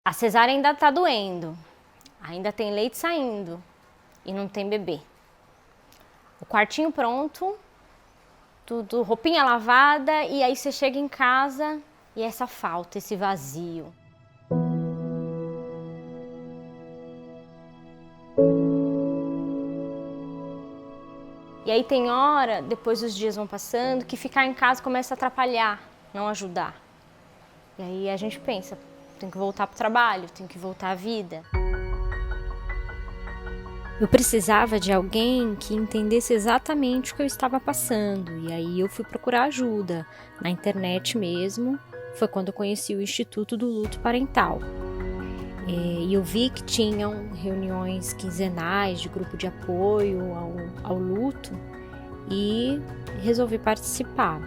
A cesárea ainda tá doendo, ainda tem leite saindo e não tem bebê. O quartinho pronto, tudo, roupinha lavada, e aí você chega em casa e essa falta, esse vazio. E aí tem hora, depois os dias vão passando, que ficar em casa começa a atrapalhar, não ajudar. E aí a gente pensa, tem que voltar pro trabalho, tem que voltar à vida. Eu precisava de alguém que entendesse exatamente o que eu estava passando, e aí eu fui procurar ajuda, na internet mesmo. Foi quando eu conheci o Instituto do Luto Parental. E eu vi que tinham reuniões quinzenais de grupo de apoio ao luto e resolvi participar.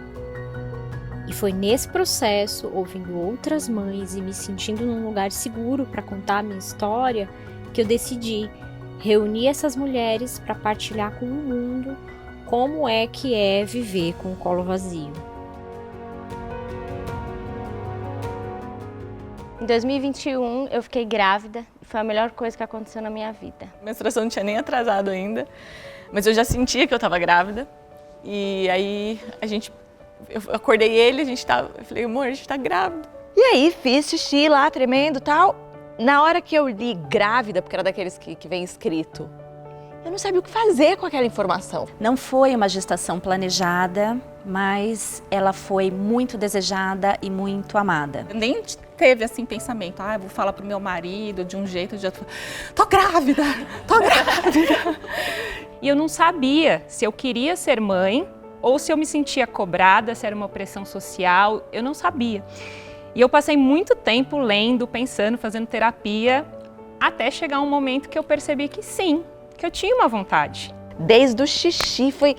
E foi nesse processo, ouvindo outras mães e me sentindo num lugar seguro para contar a minha história, que eu decidi reunir essas mulheres para partilhar com o mundo como é que é viver com o colo vazio. Em 2021 eu fiquei grávida e foi a melhor coisa que aconteceu na minha vida. A menstruação não tinha nem atrasado ainda, mas eu já sentia que eu estava grávida. E aí eu acordei ele, eu falei, amor, a gente tá grávida. E aí fiz xixi lá, tremendo e tal. Na hora que eu li grávida, porque era daqueles que vem escrito, eu não sabia o que fazer com aquela informação. Não foi uma gestação planejada, mas ela foi muito desejada e muito amada. Nem teve assim pensamento, eu vou falar pro meu marido de um jeito, de outro. Tô grávida, tô grávida. E eu não sabia se eu queria ser mãe ou se eu me sentia cobrada, se era uma pressão social, eu não sabia. E eu passei muito tempo lendo, pensando, fazendo terapia, até chegar um momento que eu percebi que sim, que eu tinha uma vontade. Desde o xixi foi,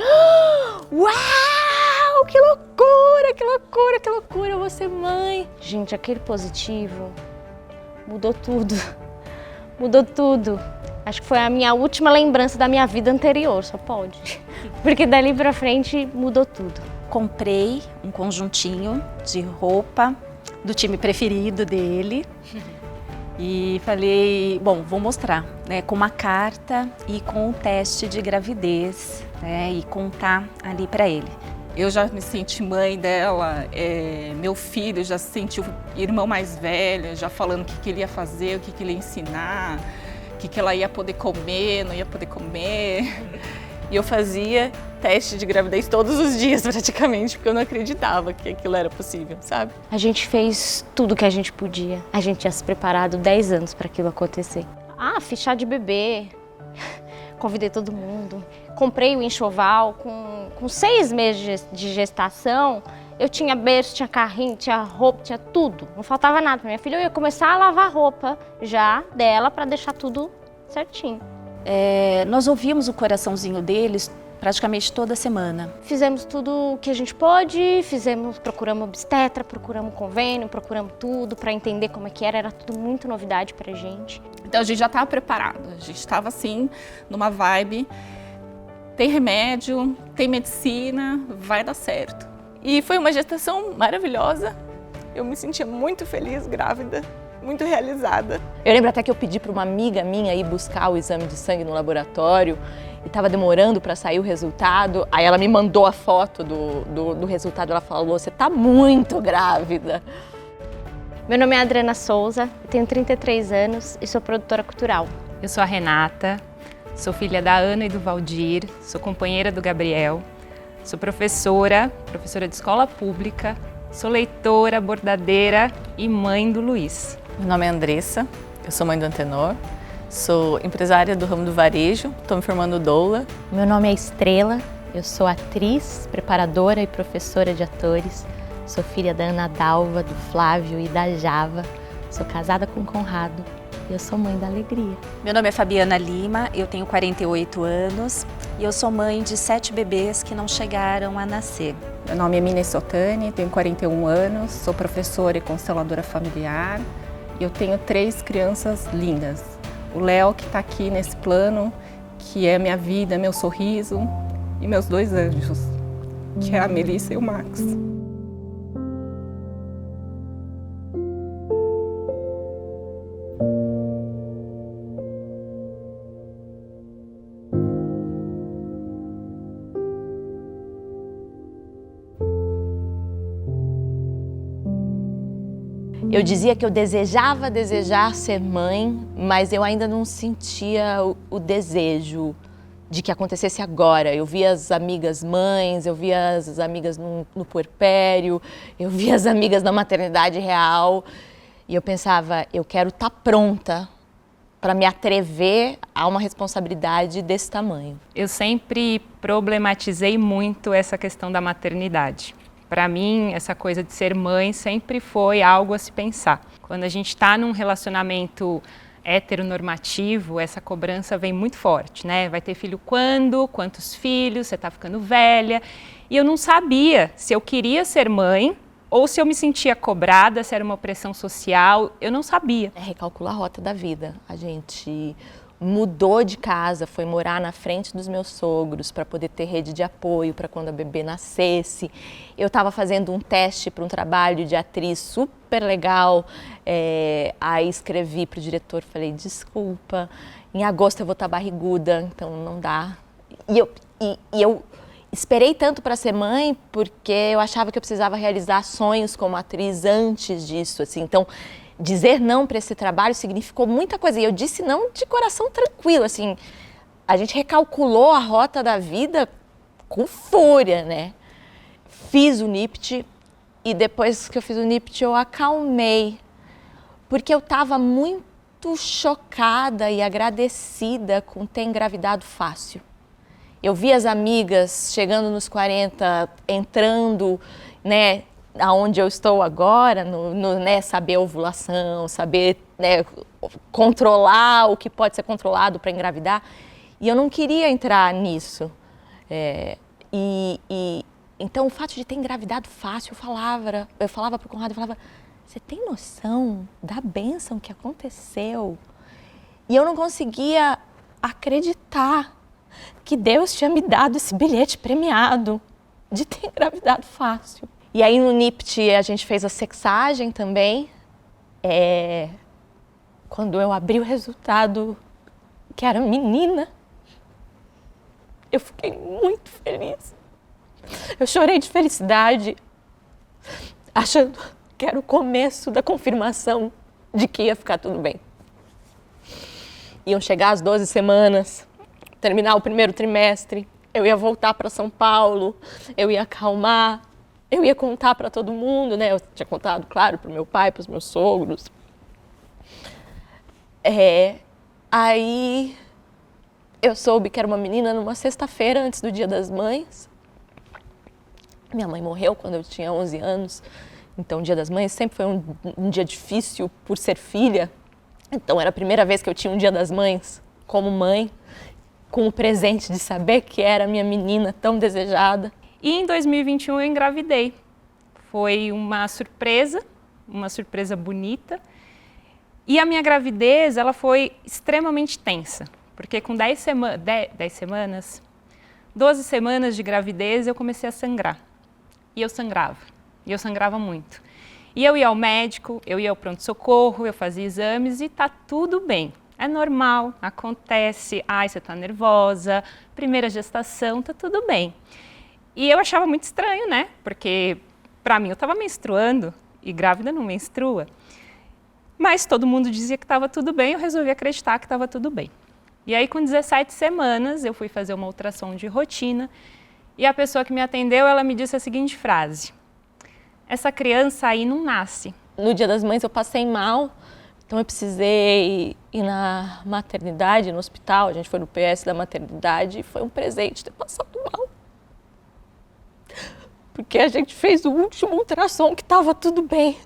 uau, que loucura, que loucura, que loucura, eu vou ser mãe. Gente, aquele positivo mudou tudo, mudou tudo. Acho que foi a minha última lembrança da minha vida anterior, só pode. Porque dali pra frente mudou tudo. Comprei um conjuntinho de roupa do time preferido dele e falei, bom, vou mostrar, né, com uma carta e com um teste de gravidez, né, e contar ali para ele. Eu já me senti mãe dela, meu filho já se sentiu irmão mais velho, já falando o que ele ia fazer, o que ele ia ensinar, o que ela ia poder comer, não ia poder comer. E eu fazia teste de gravidez todos os dias praticamente, porque eu não acreditava que aquilo era possível, sabe? A gente fez tudo que a gente podia. A gente tinha se preparado 10 anos para aquilo acontecer. Fiz chá de bebê, convidei todo mundo. Comprei o enxoval, com 6 meses de gestação, eu tinha berço, tinha carrinho, tinha roupa, tinha tudo. Não faltava nada pra minha filha. Eu ia começar a lavar a roupa já dela para deixar tudo certinho. Nós ouvimos o coraçãozinho deles praticamente toda semana. Fizemos tudo o que a gente pôde, procuramos obstetra, procuramos convênio, procuramos tudo para entender como é que era tudo muito novidade pra gente. Então a gente já estava preparado, a gente estava assim, numa vibe, tem remédio, tem medicina, vai dar certo. E foi uma gestação maravilhosa, eu me sentia muito feliz, grávida, muito realizada. Eu lembro até que eu pedi para uma amiga minha ir buscar o exame de sangue no laboratório e estava demorando para sair o resultado. Aí ela me mandou a foto do resultado, ela falou, você tá muito grávida. Meu nome é Adriana Souza, tenho 33 anos e sou produtora cultural. Eu sou a Renata, sou filha da Ana e do Valdir, sou companheira do Gabriel, sou professora de escola pública, sou leitora, bordadeira e mãe do Luiz. Meu nome é Andressa, eu sou mãe do Antenor, sou empresária do ramo do varejo, estou me formando doula. Meu nome é Estrela, eu sou atriz, preparadora e professora de atores, sou filha da Ana Dalva, do Flávio e da Java, sou casada com o Conrado e eu sou mãe da Alegria. Meu nome é Fabiana Lima, eu tenho 48 anos e eu sou mãe de 7 bebês que não chegaram a nascer. Meu nome é Mine Sotani, tenho 41 anos, sou professora e consteladora familiar. Eu tenho 3 crianças lindas. O Léo, que está aqui nesse plano, que é minha vida, meu sorriso, e meus 2 anjos, que é a Melissa e o Max. Eu dizia que eu desejava desejar ser mãe, mas eu ainda não sentia o desejo de que acontecesse agora. Eu via as amigas mães, eu via as amigas no puerpério, eu via as amigas na maternidade real e eu pensava, eu quero estar pronta para me atrever a uma responsabilidade desse tamanho. Eu sempre problematizei muito essa questão da maternidade. Para mim, essa coisa de ser mãe sempre foi algo a se pensar. Quando a gente está num relacionamento heteronormativo, essa cobrança vem muito forte, né? Vai ter filho quando? Quantos filhos? Você está ficando velha. E eu não sabia se eu queria ser mãe ou se eu me sentia cobrada, se era uma pressão social. Eu não sabia. É recalcular a rota da vida. A gente mudou de casa, foi morar na frente dos meus sogros para poder ter rede de apoio para quando a bebê nascesse. Eu estava fazendo um teste para um trabalho de atriz super legal, aí escrevi para o diretor, falei, desculpa, em agosto eu vou estar barriguda, então não dá. E eu esperei tanto para ser mãe porque eu achava que eu precisava realizar sonhos como atriz antes disso, assim, então dizer não para esse trabalho significou muita coisa. E eu disse não de coração tranquilo, assim. A gente recalculou a rota da vida com fúria, né? Fiz o NIPT e depois que eu fiz o NIPT eu acalmei. Porque eu estava muito chocada e agradecida com ter engravidado fácil. Eu vi as amigas chegando nos 40, entrando, né? Aonde eu estou agora, né, saber a ovulação, saber, né, controlar o que pode ser controlado para engravidar. E eu não queria entrar nisso. Então, o fato de ter engravidado fácil, eu falava para o Conrado, eu falava, você tem noção da bênção que aconteceu? E eu não conseguia acreditar que Deus tinha me dado esse bilhete premiado de ter engravidado fácil. E aí no NIPT a gente fez a sexagem também. Quando eu abri o resultado, que era menina, eu fiquei muito feliz. Eu chorei de felicidade, achando que era o começo da confirmação de que ia ficar tudo bem. Iam chegar as 12 semanas, terminar o primeiro trimestre, eu ia voltar para São Paulo, eu ia acalmar. Eu ia contar para todo mundo, né? Eu tinha contado, claro, para o meu pai, para os meus sogros. Aí eu soube que era uma menina numa sexta-feira antes do Dia das Mães. Minha mãe morreu quando eu tinha 11 anos. Então, o Dia das Mães sempre foi um dia difícil por ser filha. Então, era a primeira vez que eu tinha um Dia das Mães como mãe, com o presente de saber que era minha menina tão desejada. E em 2021 eu engravidei. Foi uma surpresa bonita. E a minha gravidez, ela foi extremamente tensa, porque com 12 semanas de gravidez eu comecei a sangrar. E eu sangrava muito. E eu ia ao médico, eu ia ao pronto-socorro, eu fazia exames e tá tudo bem. É normal, acontece, você tá nervosa, primeira gestação, tá tudo bem. E eu achava muito estranho, né? Porque, para mim, eu estava menstruando e grávida não menstrua. Mas todo mundo dizia que estava tudo bem, eu resolvi acreditar que estava tudo bem. E aí, com 17 semanas, eu fui fazer uma ultrassom de rotina e a pessoa que me atendeu, ela me disse a seguinte frase: essa criança aí não nasce. No Dia das Mães eu passei mal, então eu precisei ir na maternidade, no hospital. A gente foi no PS da maternidade e foi um presente ter passado mal. Porque a gente fez o último ultrassom que estava tudo bem.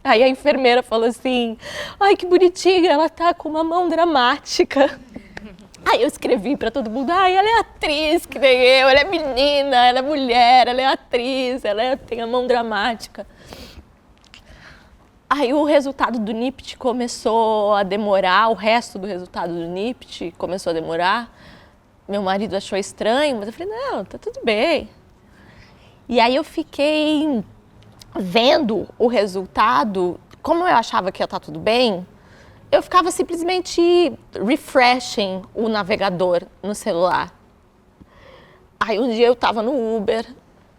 Aí a enfermeira falou assim, ai que bonitinha, ela tá com uma mão dramática. Aí eu escrevi para todo mundo, ela é atriz que nem eu, ela é menina, ela é mulher, ela é atriz, tem a mão dramática. Aí o resultado do NIPT começou a demorar, o resto do resultado do NIPT começou a demorar. Meu marido achou estranho, mas eu falei, não, tá tudo bem. E aí eu fiquei vendo o resultado, como eu achava que ia estar tudo bem, eu ficava simplesmente refreshing o navegador no celular. Aí um dia eu estava no Uber,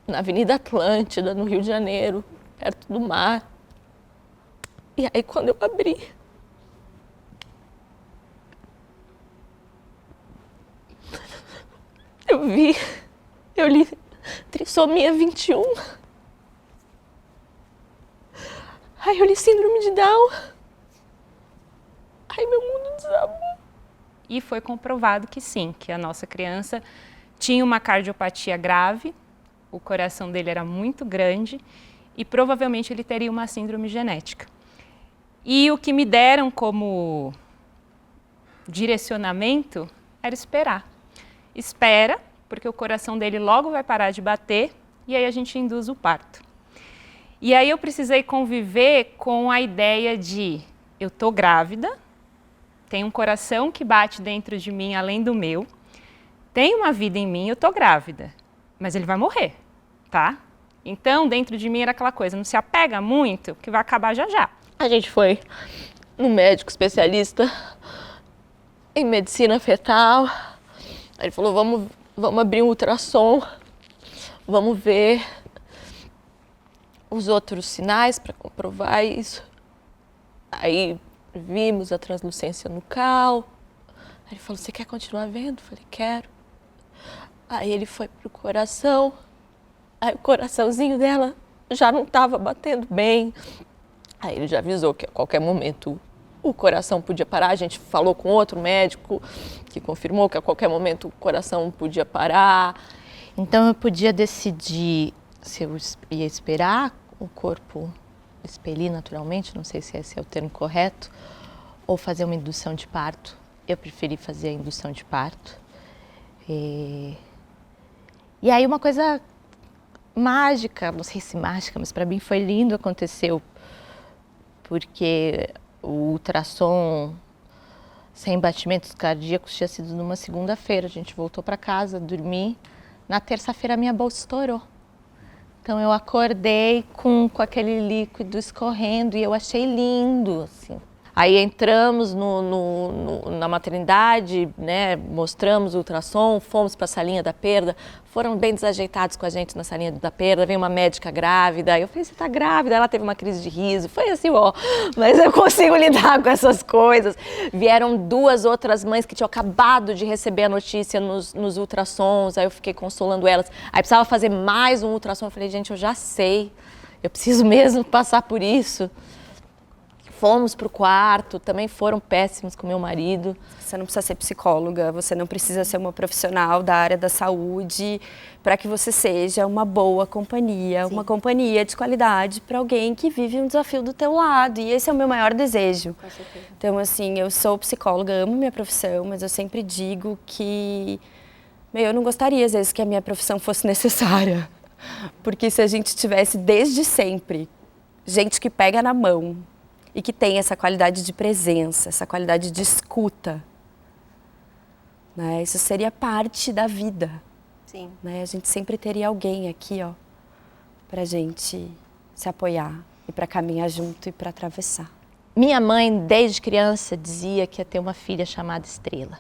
na Avenida Atlântida, no Rio de Janeiro, perto do mar. E aí quando eu abri, eu li trissomia 21. Aí eu li síndrome de Down. Aí meu mundo desabou. E foi comprovado que sim, que a nossa criança tinha uma cardiopatia grave, o coração dele era muito grande e provavelmente ele teria uma síndrome genética. E o que me deram como direcionamento era esperar. Espera, porque o coração dele logo vai parar de bater e aí a gente induz o parto. E aí eu precisei conviver com a ideia de eu tô grávida, tem um coração que bate dentro de mim além do meu, tem uma vida em mim, eu tô grávida, mas ele vai morrer, tá? Então, dentro de mim era aquela coisa, não se apega muito, que vai acabar já já. A gente foi no médico especialista em medicina fetal. Ele falou, vamos abrir um ultrassom, vamos ver os outros sinais para comprovar isso. Aí vimos a translucência nucal. Aí ele falou, você quer continuar vendo? Eu falei, quero. Aí ele foi pro coração. Aí o coraçãozinho dela já não estava batendo bem. Aí ele já avisou que a qualquer momento o coração podia parar. A gente falou com outro médico que confirmou que a qualquer momento o coração podia parar. Então eu podia decidir se eu ia esperar o corpo expelir naturalmente, não sei se esse é o termo correto, ou fazer uma indução de parto. Eu preferi fazer a indução de parto. E aí uma coisa mágica, não sei se mágica, mas para mim foi lindo, aconteceu, porque o ultrassom sem batimentos cardíacos tinha sido numa segunda-feira. A gente voltou para casa, dormi. Na terça-feira minha bolsa estourou. Então eu acordei com aquele líquido escorrendo e eu achei lindo, assim. Aí entramos na maternidade, né, mostramos o ultrassom, fomos para a salinha da perda, foram bem desajeitados com a gente na salinha da perda, veio uma médica grávida, eu falei, você tá grávida? Ela teve uma crise de riso, foi assim, ó, mas eu consigo lidar com essas coisas. Vieram 2 outras mães que tinham acabado de receber a notícia nos ultrassons, aí eu fiquei consolando elas, aí precisava fazer mais um ultrassom, eu falei, gente, eu já sei, eu preciso mesmo passar por isso. Fomos para o quarto, também foram péssimos com meu marido. Você não precisa ser psicóloga, você não precisa ser uma profissional da área da saúde para que você seja uma boa companhia, uma companhia de qualidade para alguém que vive um desafio do teu lado. E esse é o meu maior desejo. Com certeza. Então, assim, eu sou psicóloga, amo minha profissão, mas eu sempre digo que eu não gostaria, às vezes, que a minha profissão fosse necessária. Porque se a gente tivesse desde sempre gente que pega na mão, e que tem essa qualidade de presença, essa qualidade de escuta, né? Isso seria parte da vida. Sim. Né? A gente sempre teria alguém aqui, ó, pra gente se apoiar e para caminhar junto e para atravessar. Minha mãe, desde criança, dizia que ia ter uma filha chamada Estrela.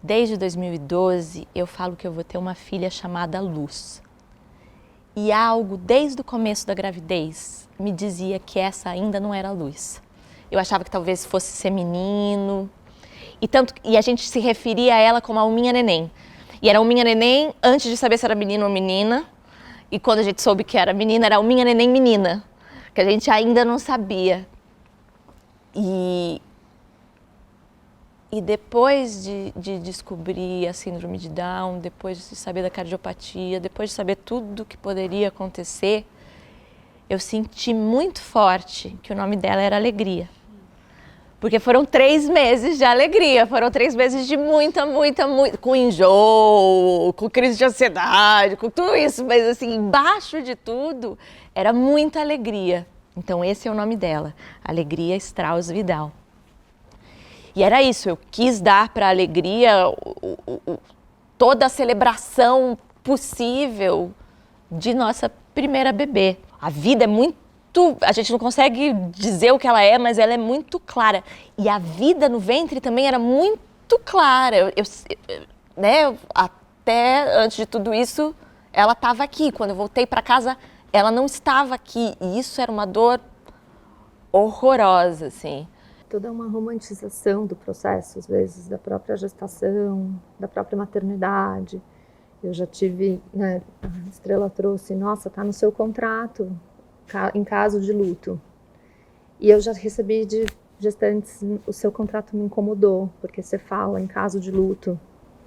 Desde 2012, eu falo que eu vou ter uma filha chamada Luz. E algo, desde o começo da gravidez, me dizia que essa ainda não era a Luz. Eu achava que talvez fosse ser menino. E a gente se referia a ela como a Alminha Neném. E era Alminha Neném antes de saber se era menino ou menina. E quando a gente soube que era menina, era Alminha Neném menina. Que a gente ainda não sabia. E depois de descobrir a síndrome de Down, depois de saber da cardiopatia, depois de saber tudo que poderia acontecer, eu senti muito forte que o nome dela era Alegria. Porque foram 3 meses de alegria, foram 3 meses de muita, com enjoo, com crise de ansiedade, com tudo isso, mas assim, embaixo de tudo, era muita alegria. Então esse é o nome dela, Alegria Strauss Vidal. E era isso, eu quis dar para a Alegria toda a celebração possível de nossa primeira bebê. A vida é muito, a gente não consegue dizer o que ela é, mas ela é muito clara. E a vida no ventre também era muito clara. Né, até antes de tudo isso, ela estava aqui. Quando eu voltei para casa, ela não estava aqui e isso era uma dor horrorosa, assim. Toda uma romantização do processo, às vezes, da própria gestação, da própria maternidade. Eu já tive, né, a Estrela trouxe, nossa, tá no seu contrato, em caso de luto. E eu já recebi de gestantes, o seu contrato me incomodou, porque você fala em caso de luto.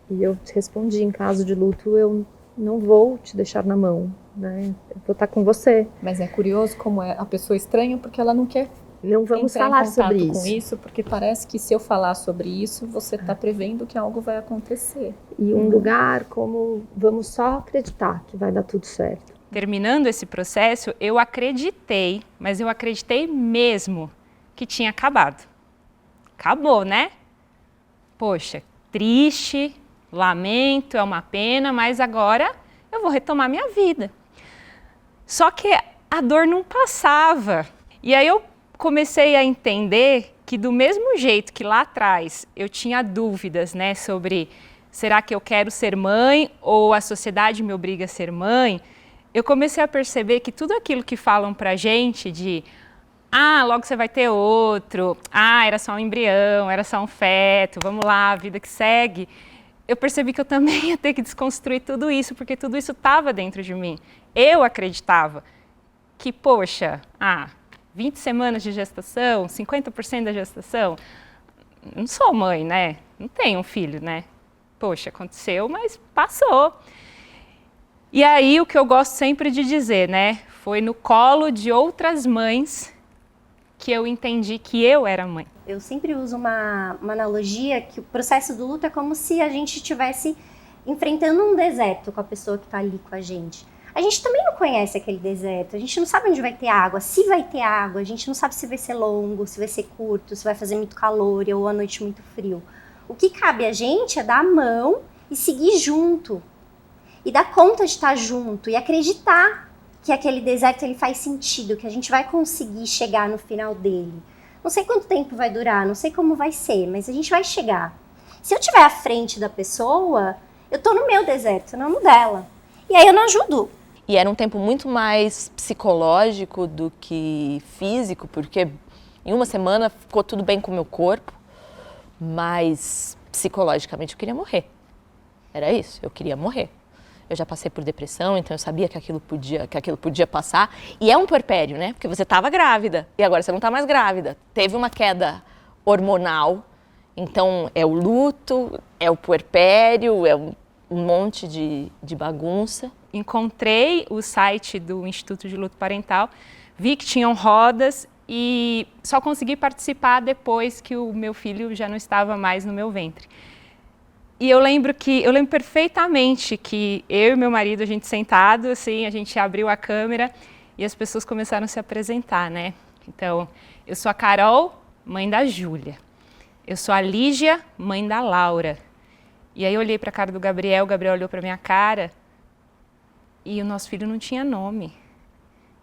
E eu respondi, em caso de luto, eu não vou te deixar na mão, né? Eu vou estar com você. Mas é curioso como a pessoa estranha, porque ela não quer Não vamos entrar falar em contato sobre com isso, porque parece que se eu falar sobre isso, você está prevendo que algo vai acontecer. E um lugar como, vamos só acreditar que vai dar tudo certo. Terminando esse processo, eu acreditei, mas eu acreditei mesmo que tinha acabado. Acabou, né? Poxa, triste, lamento, é uma pena, mas agora eu vou retomar minha vida. Só que a dor não passava. E aí eu comecei a entender que do mesmo jeito que lá atrás eu tinha dúvidas, né, sobre será que eu quero ser mãe ou a sociedade me obriga a ser mãe, eu comecei a perceber que tudo aquilo que falam pra gente de logo você vai ter outro, era só um embrião, era só um feto, vamos lá, a vida que segue, eu percebi que eu também ia ter que desconstruir tudo isso, porque tudo isso estava dentro de mim. Eu acreditava que, poxa, 20 semanas de gestação, 50% da gestação, não sou mãe, né? Não tenho um filho, né? Poxa, aconteceu, mas passou. E aí o que eu gosto sempre de dizer, né? Foi no colo de outras mães que eu entendi que eu era mãe. Eu sempre uso uma analogia que o processo do luto é como se a gente estivesse enfrentando um deserto com a pessoa que está ali com a gente. A gente também não conhece aquele deserto, a gente não sabe onde vai ter água, se vai ter água, a gente não sabe se vai ser longo, se vai ser curto, se vai fazer muito calor ou a noite muito frio. O que cabe a gente é dar a mão e seguir junto, e dar conta de estar junto, e acreditar que aquele deserto ele faz sentido, que a gente vai conseguir chegar no final dele. Não sei quanto tempo vai durar, não sei como vai ser, mas a gente vai chegar. Se eu estiver à frente da pessoa, eu estou no meu deserto, não no dela. E aí eu não ajudo. E era um tempo muito mais psicológico do que físico, porque em uma semana ficou tudo bem com o meu corpo, mas psicologicamente eu queria morrer. Era isso, eu queria morrer. Eu já passei por depressão, então eu sabia que aquilo podia passar. E é um puerpério, né? Porque você estava grávida e agora você não está mais grávida. Teve uma queda hormonal, então é o luto, é o puerpério, é um monte de bagunça. Encontrei o site do Instituto de Luto Parental, vi que tinham rodas e só consegui participar depois que o meu filho já não estava mais no meu ventre. E eu lembro perfeitamente que eu e meu marido, a gente sentado, assim, a gente abriu a câmera e as pessoas começaram a se apresentar, né? Então, eu sou a Carol, mãe da Júlia. Eu sou a Lígia, mãe da Laura. E aí eu olhei para a cara do Gabriel, o Gabriel olhou para minha cara e o nosso filho não tinha nome.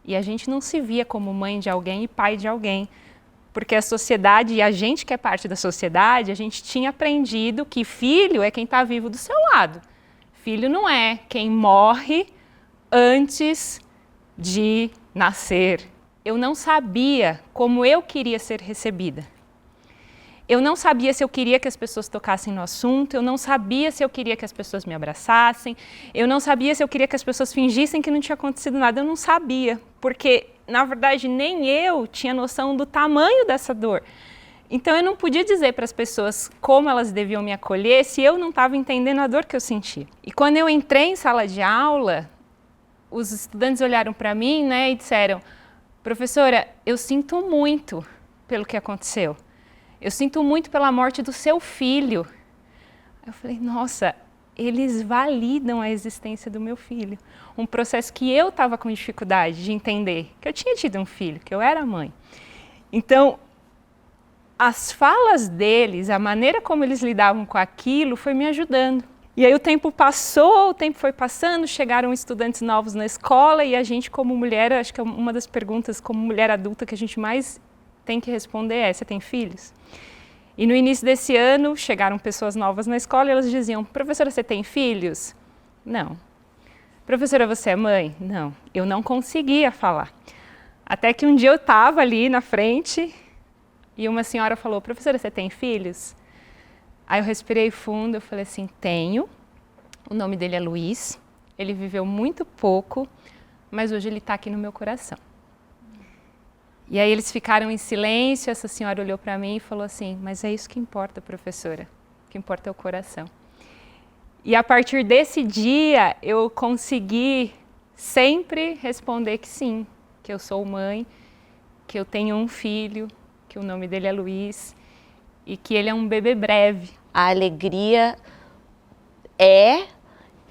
E a gente não se via como mãe de alguém e pai de alguém. Porque a sociedade, e a gente que é parte da sociedade, a gente tinha aprendido que filho é quem está vivo do seu lado. Filho não é quem morre antes de nascer. Eu não sabia como eu queria ser recebida. Eu não sabia se eu queria que as pessoas tocassem no assunto, eu não sabia se eu queria que as pessoas me abraçassem, eu não sabia se eu queria que as pessoas fingissem que não tinha acontecido nada, eu não sabia, porque, na verdade, nem eu tinha noção do tamanho dessa dor. Então, eu não podia dizer para as pessoas como elas deviam me acolher se eu não estava entendendo a dor que eu sentia. E quando eu entrei em sala de aula, os estudantes olharam para mim, né, e disseram: professora, eu sinto muito pelo que aconteceu. Eu sinto muito pela morte do seu filho. Eu falei, nossa, eles validam a existência do meu filho. Um processo que eu estava com dificuldade de entender, que eu tinha tido um filho, que eu era mãe. Então, as falas deles, a maneira como eles lidavam com aquilo, foi me ajudando. E aí o tempo passou, o tempo foi passando, chegaram estudantes novos na escola e a gente como mulher, acho que é uma das perguntas como mulher adulta que a gente mais tem que responder é: você tem filhos? E no início desse ano, chegaram pessoas novas na escola e elas diziam: professora, você tem filhos? Não. professora, você é mãe? Não, eu não conseguia falar. Até que um dia eu estava ali na frente e uma senhora falou, professora, você tem filhos? Aí eu respirei fundo, eu falei assim, tenho. O nome dele é Luiz, ele viveu muito pouco, mas hoje ele está aqui no meu coração. E aí eles ficaram em silêncio, essa senhora olhou para mim e falou assim, mas é isso que importa, professora, o que importa é o coração. E a partir desse dia eu consegui sempre responder que sim, que eu sou mãe, que eu tenho um filho, que o nome dele é Luiz e que ele é um bebê breve. A alegria é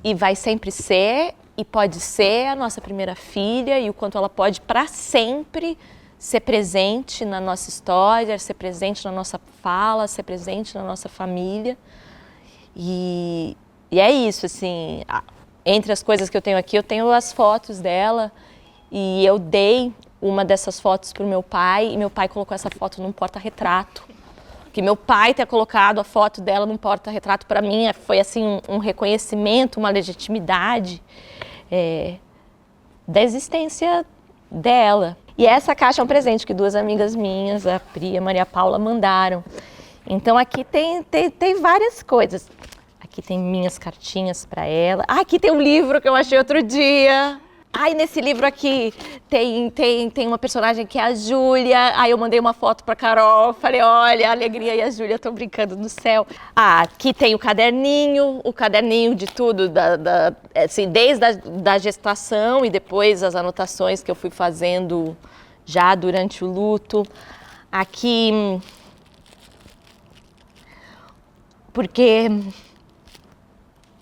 e vai sempre ser e pode ser a nossa primeira filha e o quanto ela pode para sempre ser presente na nossa história, ser presente na nossa fala, ser presente na nossa família. E é isso, assim, entre as coisas que eu tenho aqui, eu tenho as fotos dela e eu dei uma dessas fotos para o meu pai e meu pai colocou essa foto num porta-retrato. Que meu pai ter colocado a foto dela num porta-retrato para mim foi assim um reconhecimento, uma legitimidade da existência dela. E essa caixa é um presente que duas amigas minhas, a Pri e a Maria Paula, mandaram. Então aqui tem várias coisas. Aqui tem minhas cartinhas para ela. Aqui tem um livro que eu achei outro dia. Nesse livro aqui tem uma personagem que é a Júlia. Aí eu mandei uma foto para Carol. Falei, olha, a Alegria e a Júlia estão brincando no céu. Aqui tem o caderninho de tudo, assim, desde a gestação e depois as anotações que eu fui fazendo já durante o luto. Aqui, porque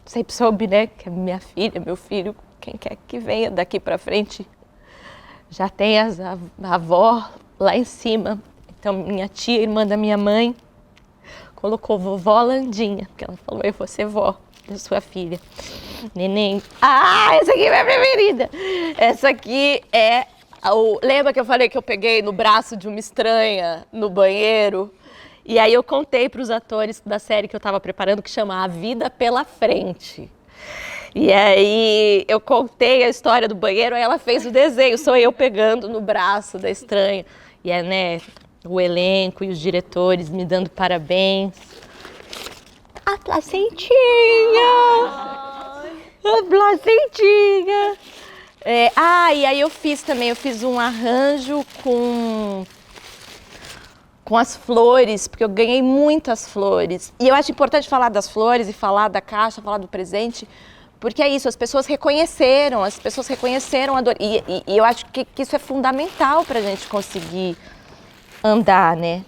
sempre soube, né, que a minha filha, meu filho, quem quer que venha daqui para frente, já tem a avó lá em cima. Então, minha tia, irmã da minha mãe, colocou vovó Landinha, porque ela falou, eu vou ser vó da sua filha. Neném. Essa aqui é minha preferida. Essa aqui é lembra que eu falei que eu peguei no braço de uma estranha no banheiro? E aí eu contei para os atores da série que eu estava preparando, que chama A Vida Pela Frente. E aí eu contei a história do banheiro, aí ela fez o desenho, sou eu pegando no braço da estranha. E é, né, o elenco e os diretores me dando parabéns. A placentinha! A placentinha! E aí eu fiz um arranjo com as flores, porque eu ganhei muitas flores. E eu acho importante falar das flores e falar da caixa, falar do presente, porque é isso, as pessoas reconheceram a dor. E eu acho que isso é fundamental para a gente conseguir andar, né?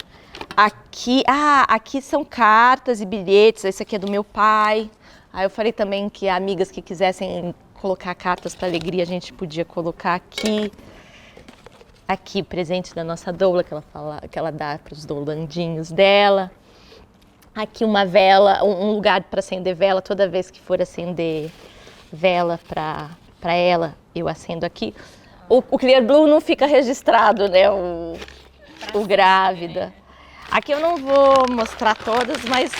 Aqui são cartas e bilhetes, esse aqui é do meu pai. Aí eu falei também que amigas que quisessem colocar cartas para Alegria, a gente podia colocar aqui. Aqui o presente da nossa doula, que ela dá para os doulandinhos dela. Aqui uma vela, um lugar para acender vela, toda vez que for acender vela para ela, eu acendo aqui. O Clear Blue não fica registrado, né, o grávida. Aqui eu não vou mostrar todas, mas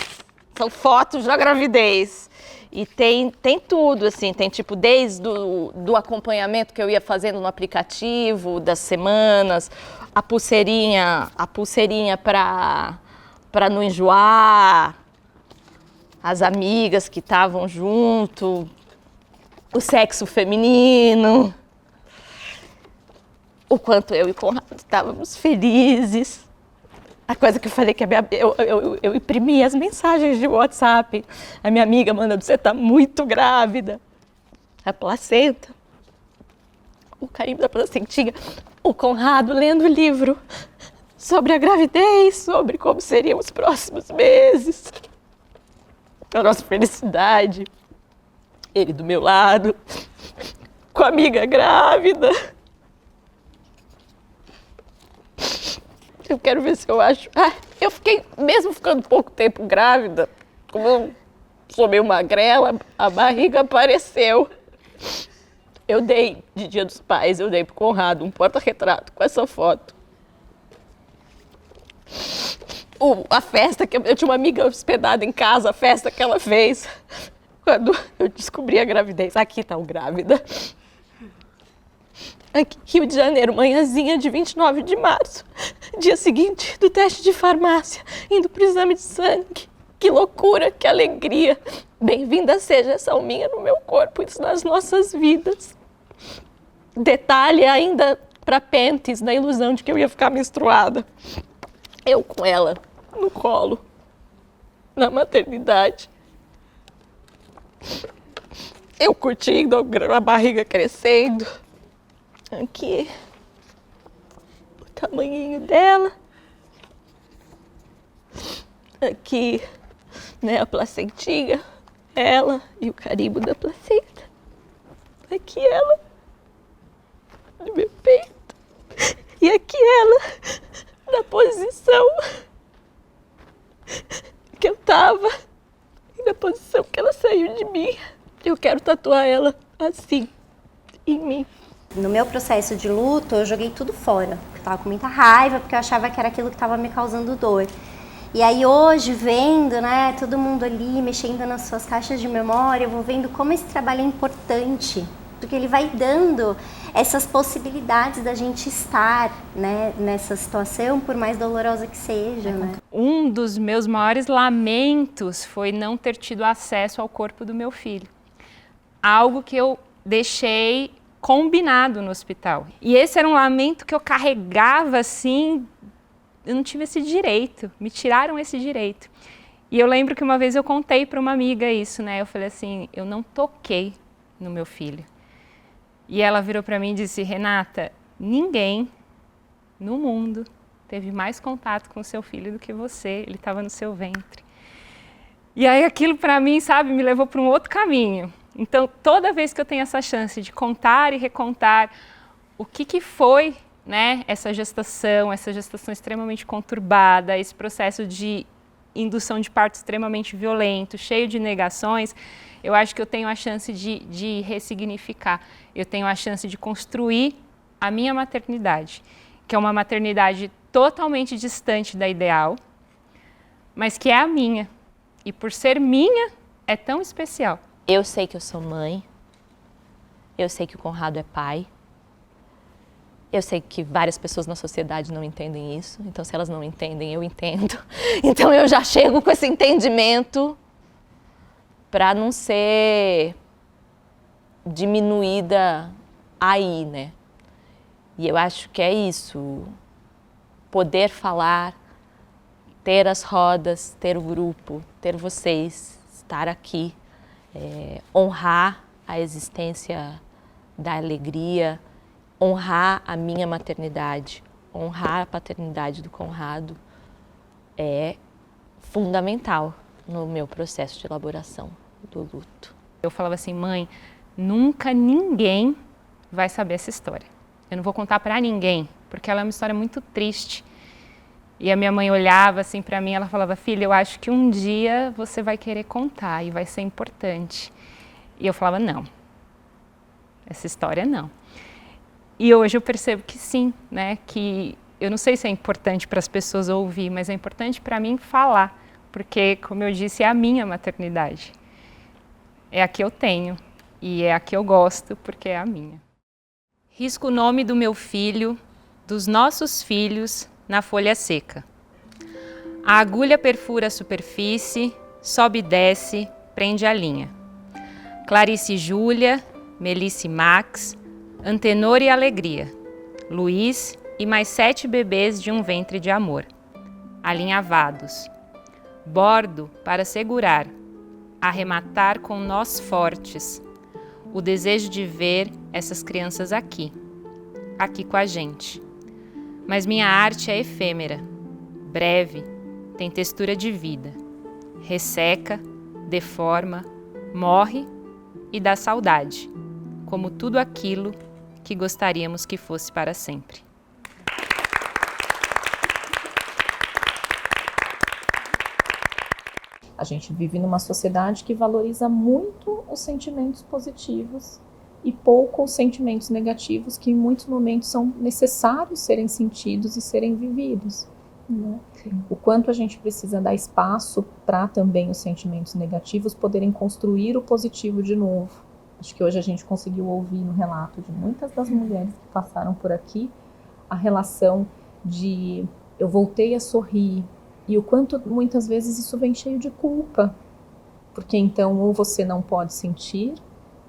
são fotos da gravidez. E tem tudo, assim, tem tipo desde do acompanhamento que eu ia fazendo no aplicativo, das semanas, a pulseirinha para não enjoar, as amigas que estavam junto, o sexo feminino, o quanto eu e Conrado estávamos felizes. A coisa que eu falei que eu imprimi as mensagens de WhatsApp. A minha amiga mandando, você está muito grávida. A placenta, o carimbo da placentinha, o Conrado lendo o livro sobre a gravidez, sobre como seriam os próximos meses, a nossa felicidade, ele do meu lado, com a amiga grávida. Eu quero ver se eu acho. Eu fiquei, mesmo ficando pouco tempo grávida, como eu sou meio magrela, a barriga apareceu. Eu dei, de Dia dos Pais, eu dei pro Conrado um porta-retrato com essa foto. A festa, que eu tinha uma amiga hospedada em casa, a festa que ela fez quando eu descobri a gravidez. Aqui tá o grávida. Aqui, Rio de Janeiro, manhãzinha de 29 de março. Dia seguinte do teste de farmácia, indo pro exame de sangue. Que loucura, que alegria. Bem-vinda seja essa alminha no meu corpo e nas nossas vidas. Detalhe ainda para Pentes, na ilusão de que eu ia ficar menstruada. Eu com ela no colo, na maternidade. Eu curtindo a barriga crescendo. Aqui, o tamanhinho dela. Aqui, né, a placentinha, ela e o carimbo da placenta. Aqui ela, no meu peito. E aqui ela, na posição que eu tava, e na posição que ela saiu de mim. Eu quero tatuar ela assim, em mim. No meu processo de luto, eu joguei tudo fora. Eu tava com muita raiva, porque eu achava que era aquilo que tava me causando dor. E aí hoje, vendo, né, todo mundo ali mexendo nas suas caixas de memória, eu vou vendo como esse trabalho é importante, porque ele vai dando essas possibilidades da gente estar, né, nessa situação, por mais dolorosa que seja, né? Um dos meus maiores lamentos foi não ter tido acesso ao corpo do meu filho. Algo que eu deixei combinado no hospital. E esse era um lamento que eu carregava assim, eu não tive esse direito, me tiraram esse direito. E eu lembro que uma vez eu contei para uma amiga isso, né? Eu falei assim, eu não toquei no meu filho. E ela virou para mim e disse, Renata, ninguém no mundo teve mais contato com o seu filho do que você, ele estava no seu ventre. E aí aquilo para mim, sabe, me levou para um outro caminho. Então, toda vez que eu tenho essa chance de contar e recontar o que foi, né, essa gestação extremamente conturbada, esse processo de indução de parto extremamente violento, cheio de negações, eu acho que eu tenho a chance de ressignificar, eu tenho a chance de construir a minha maternidade, que é uma maternidade totalmente distante da ideal, mas que é a minha. E por ser minha, é tão especial. Eu sei que eu sou mãe, eu sei que o Conrado é pai, eu sei que várias pessoas na sociedade não entendem isso, então se elas não entendem, eu entendo. Então eu já chego com esse entendimento para não ser diminuída aí, né? E eu acho que é isso, poder falar, ter as rodas, ter o grupo, ter vocês, estar aqui. Honrar a existência da alegria, honrar a minha maternidade, honrar a paternidade do Conrado é fundamental no meu processo de elaboração do luto. Eu falava assim, mãe, nunca ninguém vai saber essa história. Eu não vou contar para ninguém, porque ela é uma história muito triste. E a minha mãe olhava assim para mim, ela falava, filha, eu acho que um dia você vai querer contar e vai ser importante. E eu falava, não, essa história não. E hoje eu percebo que sim, né, que eu não sei se é importante para as pessoas ouvir, mas é importante para mim falar, porque, como eu disse, é a minha maternidade. É a que eu tenho e é a que eu gosto, porque é a minha. Risco o nome do meu filho, dos nossos filhos, na folha seca. A agulha perfura a superfície, sobe e desce, prende a linha. Clarice e Júlia, Melissa e Max, Antenor e Alegria, Luiz e mais 7 bebês de um ventre de amor, alinhavados. Bordo para segurar, arrematar com nós fortes, o desejo de ver essas crianças aqui com a gente. Mas minha arte é efêmera, breve, tem textura de vida. Resseca, deforma, morre e dá saudade, como tudo aquilo que gostaríamos que fosse para sempre. A gente vive numa sociedade que valoriza muito os sentimentos positivos e pouco os sentimentos negativos, que em muitos momentos são necessários serem sentidos e serem vividos. né? O quanto a gente precisa dar espaço para também os sentimentos negativos poderem construir o positivo de novo. Acho que hoje a gente conseguiu ouvir no relato de muitas das mulheres que passaram por aqui a relação de eu voltei a sorrir e o quanto muitas vezes isso vem cheio de culpa, porque então ou você não pode sentir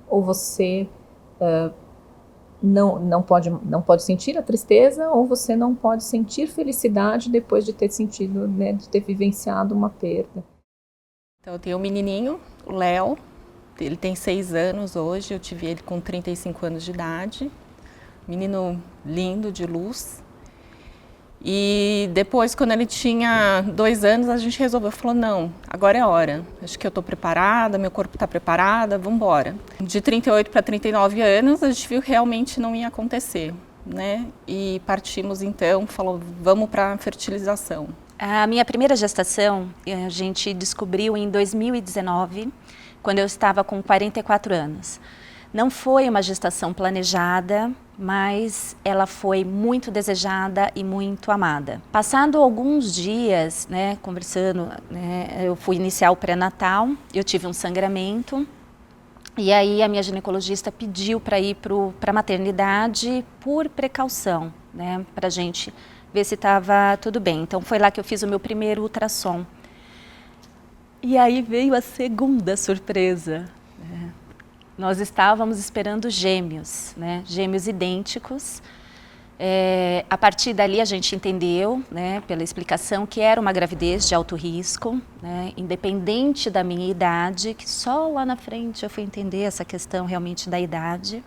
ou você não pode sentir a tristeza, ou você não pode sentir felicidade depois de ter sentido, né, de ter vivenciado uma perda. Então eu tenho um menininho, o Léo, ele tem 6 anos hoje, eu tive ele com 35 anos de idade, menino lindo, de luz. E depois, quando ele tinha 2 anos, a gente resolveu, falou, não, agora é a hora. Acho que eu estou preparada, meu corpo está preparado, vamos embora. De 38 para 39 anos, a gente viu que realmente não ia acontecer, né? E partimos então, falou, vamos para a fertilização. A minha primeira gestação, a gente descobriu em 2019, quando eu estava com 44 anos. Não foi uma gestação planejada, mas ela foi muito desejada e muito amada. Passado alguns dias, né, conversando, né, eu fui iniciar o pré-natal, eu tive um sangramento, e aí a minha ginecologista pediu para ir para a maternidade por precaução, né, para a gente ver se estava tudo bem. Então foi lá que eu fiz o meu primeiro ultrassom. E aí veio a segunda surpresa, né? Nós estávamos esperando gêmeos, né? Gêmeos idênticos. A partir dali a gente entendeu, né, pela explicação, que era uma gravidez de alto risco, né, independente da minha idade, que só lá na frente eu fui entender essa questão realmente da idade.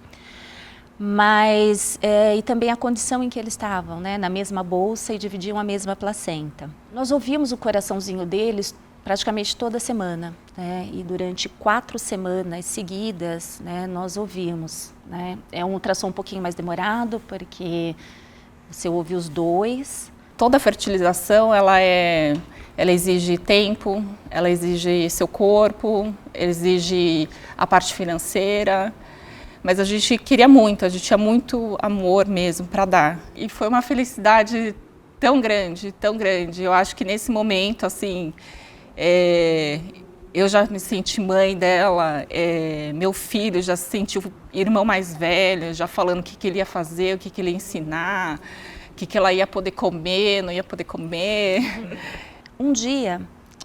Mas, e também a condição em que eles estavam, né, na mesma bolsa e dividiam a mesma placenta. Nós ouvíamos o coraçãozinho deles praticamente toda semana, né? E durante 4 semanas seguidas, né, nós ouvimos, né? É um ultrassom um pouquinho mais demorado, porque você ouve os dois. Toda a fertilização, ela exige tempo, ela exige seu corpo, exige a parte financeira, mas a gente queria muito, a gente tinha muito amor mesmo para dar. E foi uma felicidade tão grande, tão grande. Eu acho que nesse momento, assim, eu já me senti mãe dela, meu filho já se sentiu irmão mais velho, já falando o que ele ia fazer, o que ele ia ensinar, o que ela ia poder comer, não ia poder comer. Um dia,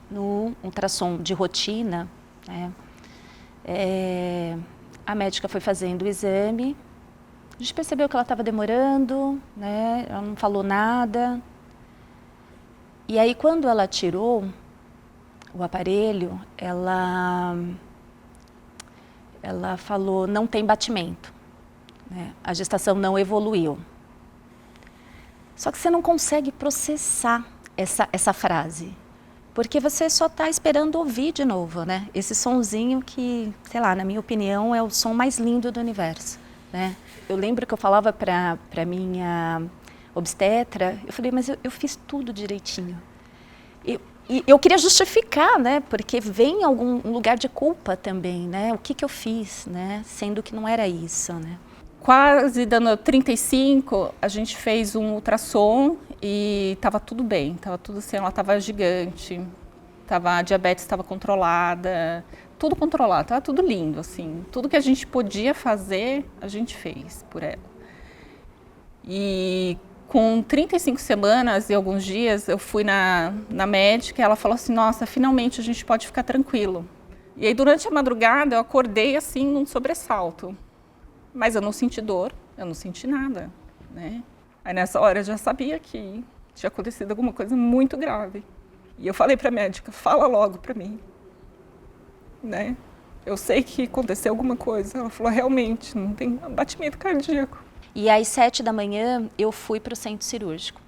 no ultrassom de rotina, né, a médica foi fazendo o exame, a gente percebeu que ela estava demorando, né, ela não falou nada. E aí, quando ela tirou o aparelho, ela falou, não tem batimento, né? A gestação não evoluiu. Só que você não consegue processar essa frase, porque você só está esperando ouvir de novo, né? Esse sonzinho que, sei lá, na minha opinião, é o som mais lindo do universo, né? Eu lembro que eu falava para minha obstetra, eu falei, mas eu fiz tudo direitinho. E eu queria justificar, né, porque vem algum lugar de culpa também, né, o que eu fiz, né, sendo que não era isso, né. Quase dando 35, a gente fez um ultrassom e estava tudo bem, estava tudo assim, ela estava gigante, a diabetes estava controlada, tudo controlado, estava tudo lindo, assim, tudo que a gente podia fazer, a gente fez por ela. E com 35 semanas e alguns dias, eu fui na médica e ela falou assim, nossa, finalmente a gente pode ficar tranquilo. E aí, durante a madrugada, eu acordei assim, num sobressalto. Mas eu não senti dor, eu não senti nada, né? Aí, nessa hora, eu já sabia que tinha acontecido alguma coisa muito grave. E eu falei para a médica, fala logo para mim, né? Eu sei que aconteceu alguma coisa. Ela falou, realmente, não tem batimento cardíaco. E às 7 da manhã eu fui para o centro cirúrgico.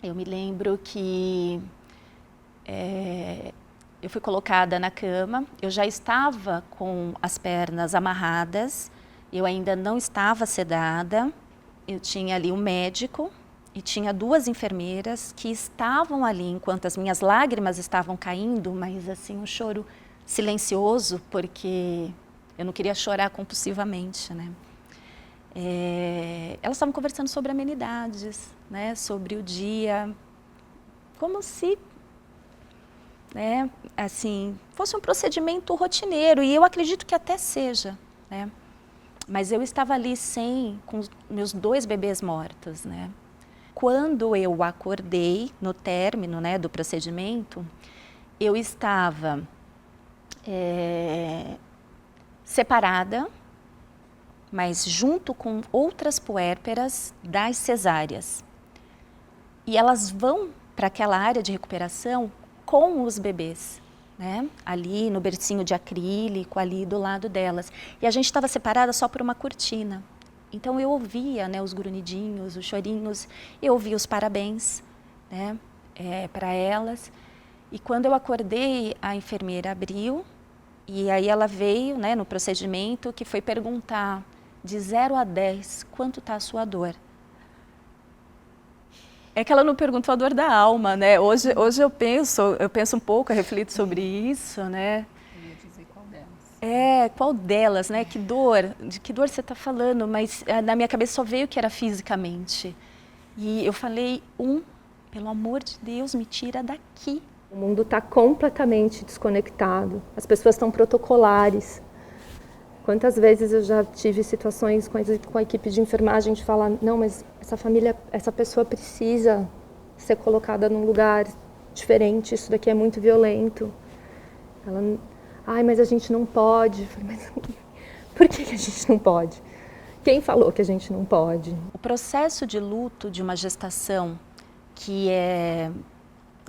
Eu me lembro que eu fui colocada na cama, eu já estava com as pernas amarradas, eu ainda não estava sedada, eu tinha ali um médico e tinha 2 enfermeiras que estavam ali enquanto as minhas lágrimas estavam caindo, mas assim um choro silencioso, porque eu não queria chorar compulsivamente, né? Elas estavam conversando sobre amenidades, né, sobre o dia, como se, né, assim, fosse um procedimento rotineiro, e eu acredito que até seja, né? Mas eu estava ali com os meus 2 bebês mortos, né? Quando eu acordei, no término, né, do procedimento, eu estava separada, mas junto com outras puérperas das cesáreas. E elas vão para aquela área de recuperação com os bebês, né? Ali no bercinho de acrílico, ali do lado delas. E a gente estava separada só por uma cortina. Então eu ouvia, né, os grunhidinhos, os chorinhos, eu ouvia os parabéns, né, para elas. E quando eu acordei, a enfermeira abriu, e aí ela veio, né, no procedimento, que foi perguntar de 0 a 10, quanto está a sua dor? É que ela não perguntou a dor da alma, né? Hoje eu penso um pouco, eu reflito sobre isso, né? Eu ia dizer qual delas. Qual delas, né? Que dor, de que dor você está falando? Mas na minha cabeça só veio que era fisicamente. E eu falei, pelo amor de Deus, me tira daqui. O mundo está completamente desconectado, as pessoas estão protocolares. Quantas vezes eu já tive situações com a equipe de enfermagem de falar, não, mas essa pessoa precisa ser colocada num lugar diferente, isso daqui é muito violento. Ela, mas a gente não pode. Eu falei, mas por que a gente não pode? Quem falou que a gente não pode? O processo de luto de uma gestação que